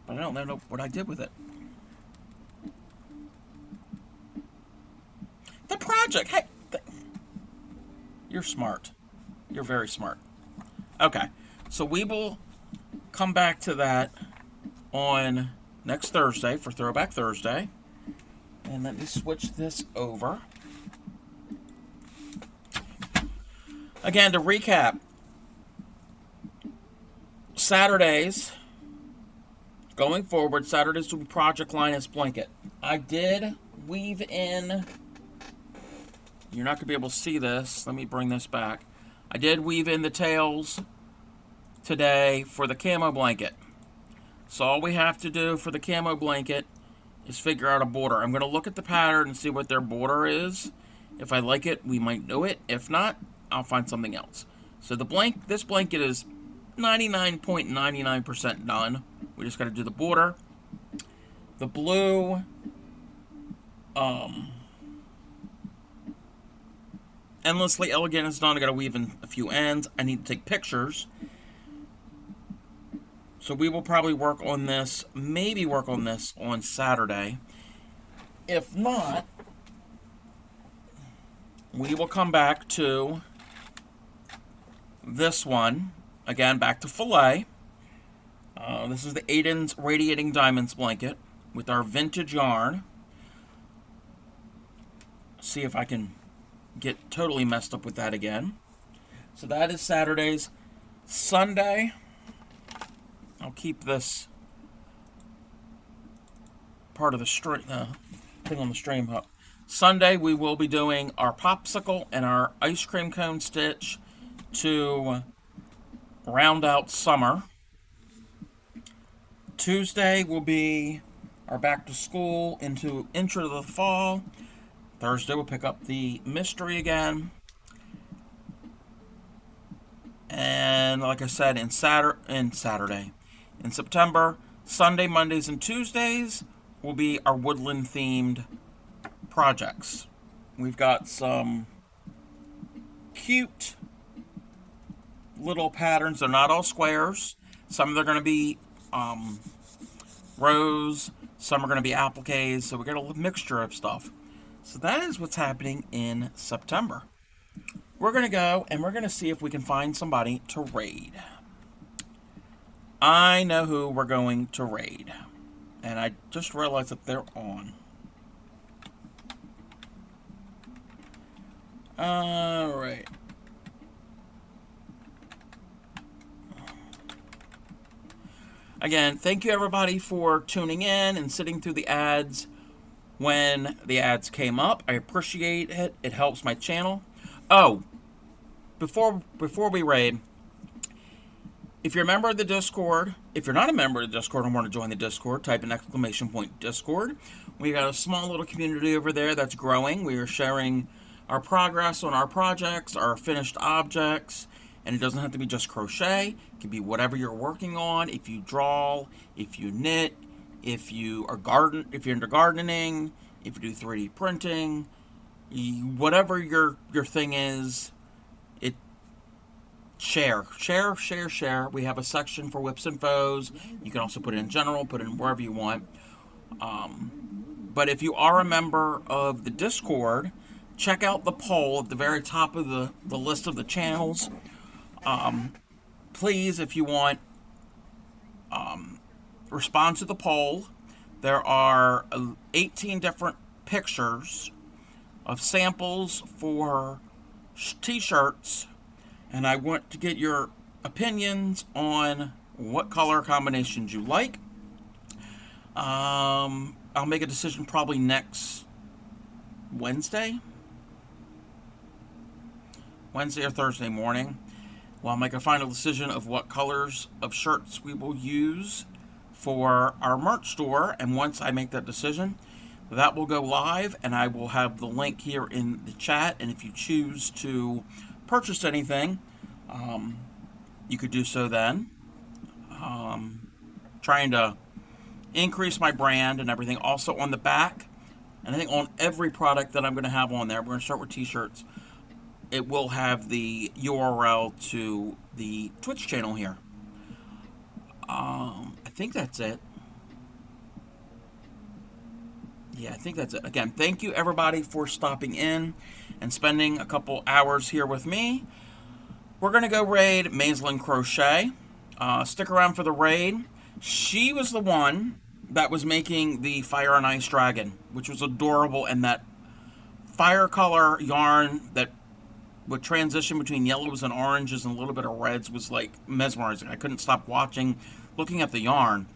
but I don't know what I did with it. The project! Hey! You're smart. You're very smart. Okay, so we will come back to that on next Thursday for Throwback Thursday. And let me switch this over. Again, to recap, Saturdays, going forward, Saturdays will be Project Linus Blanket. I did weave in, you're not going to be able to see this, let me bring this back. I did weave in the tails today for the camo blanket. So all we have to do for the camo blanket is figure out a border. I'm going to look at the pattern and see what their border is. If I like it, we might do it. If not, I'll find something else. So this blanket is 99.99% done. We just got to do the border. The blue Endlessly Elegant is done. I got to weave in a few ends. I need to take pictures. So we will probably work on this, maybe work on this on Saturday. If not, we will come back to this one. Again, back to filet. This is the Aiden's Radiating Diamonds blanket with our vintage yarn. See if I can get totally messed up with that again. So that is Saturday's. Sunday, I'll keep this part of the thing on the stream hook. Sunday, we will be doing our popsicle and our ice cream cone stitch to round out summer. Tuesday will be our back to school into intro to the fall. Thursday, we'll pick up the mystery again. And like I said, in Saturday, in September, Sunday, Mondays, and Tuesdays will be our woodland-themed projects. We've got some cute little patterns. They're not all squares. Some of them are going to be rows. Some are going to be appliques. So we got a mixture of stuff. So that is what's happening in September. We're going to go and we're going to see if we can find somebody to raid. I know who we're going to raid. And I just realized that they're on. Alright. Again, thank you everybody for tuning in and sitting through the ads when the ads came up. I appreciate it. It helps my channel. Oh, before we raid, if you're a member of the Discord, If you're not a member of the Discord and want to join the Discord, type in !Discord. We got a small little community over there that's growing. We are sharing our progress on our projects, our finished objects, and it doesn't have to be just crochet. It can be whatever you're working on. If you draw, if you knit, if you are if you're into gardening, if you do 3D printing, whatever your thing is, share. We have a section for whips and foes. You can also put it in general, put it in wherever you want. But if you are a member of the Discord, check out the poll at the very top of the list of the channels. Please, if you want, respond to the poll. There are 18 different pictures of samples for t-shirts, and I want to get your opinions on what color combinations you like. I'll make a decision probably next Wednesday or Thursday morning. Well, I'll make a final decision of what colors of shirts we will use for our merch store, and once I make that decision, that will go live, and I will have the link here in the chat, and if you choose to purchase anything, you could do so then. Trying to increase my brand and everything. Also on the back, and I think on every product that I'm going to have on there, we're going to start with t-shirts, it will have the URL to the Twitch channel here. I think that's it. Yeah, I think that's it. Again, thank you everybody for stopping in and spending a couple hours here with me. We're going to go raid Maislin Crochet. Stick around for the raid. She was the one that was making the Fire and Ice Dragon, which was adorable, and that fire color yarn that would transition between yellows and oranges and a little bit of reds was like mesmerizing. I couldn't stop looking at the yarn.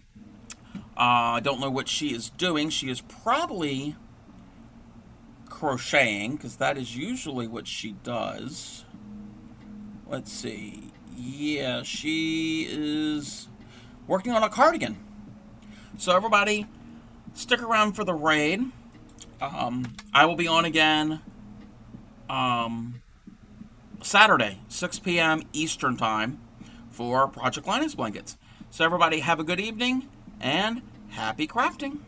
I don't know what she is doing. She is probably crocheting, because that is usually what she does. Let's see. Yeah, she is working on a cardigan. So everybody, stick around for the raid. I will be on again Saturday, 6 p.m. Eastern Time for Project Linus Blankets. So everybody have a good evening and happy crafting.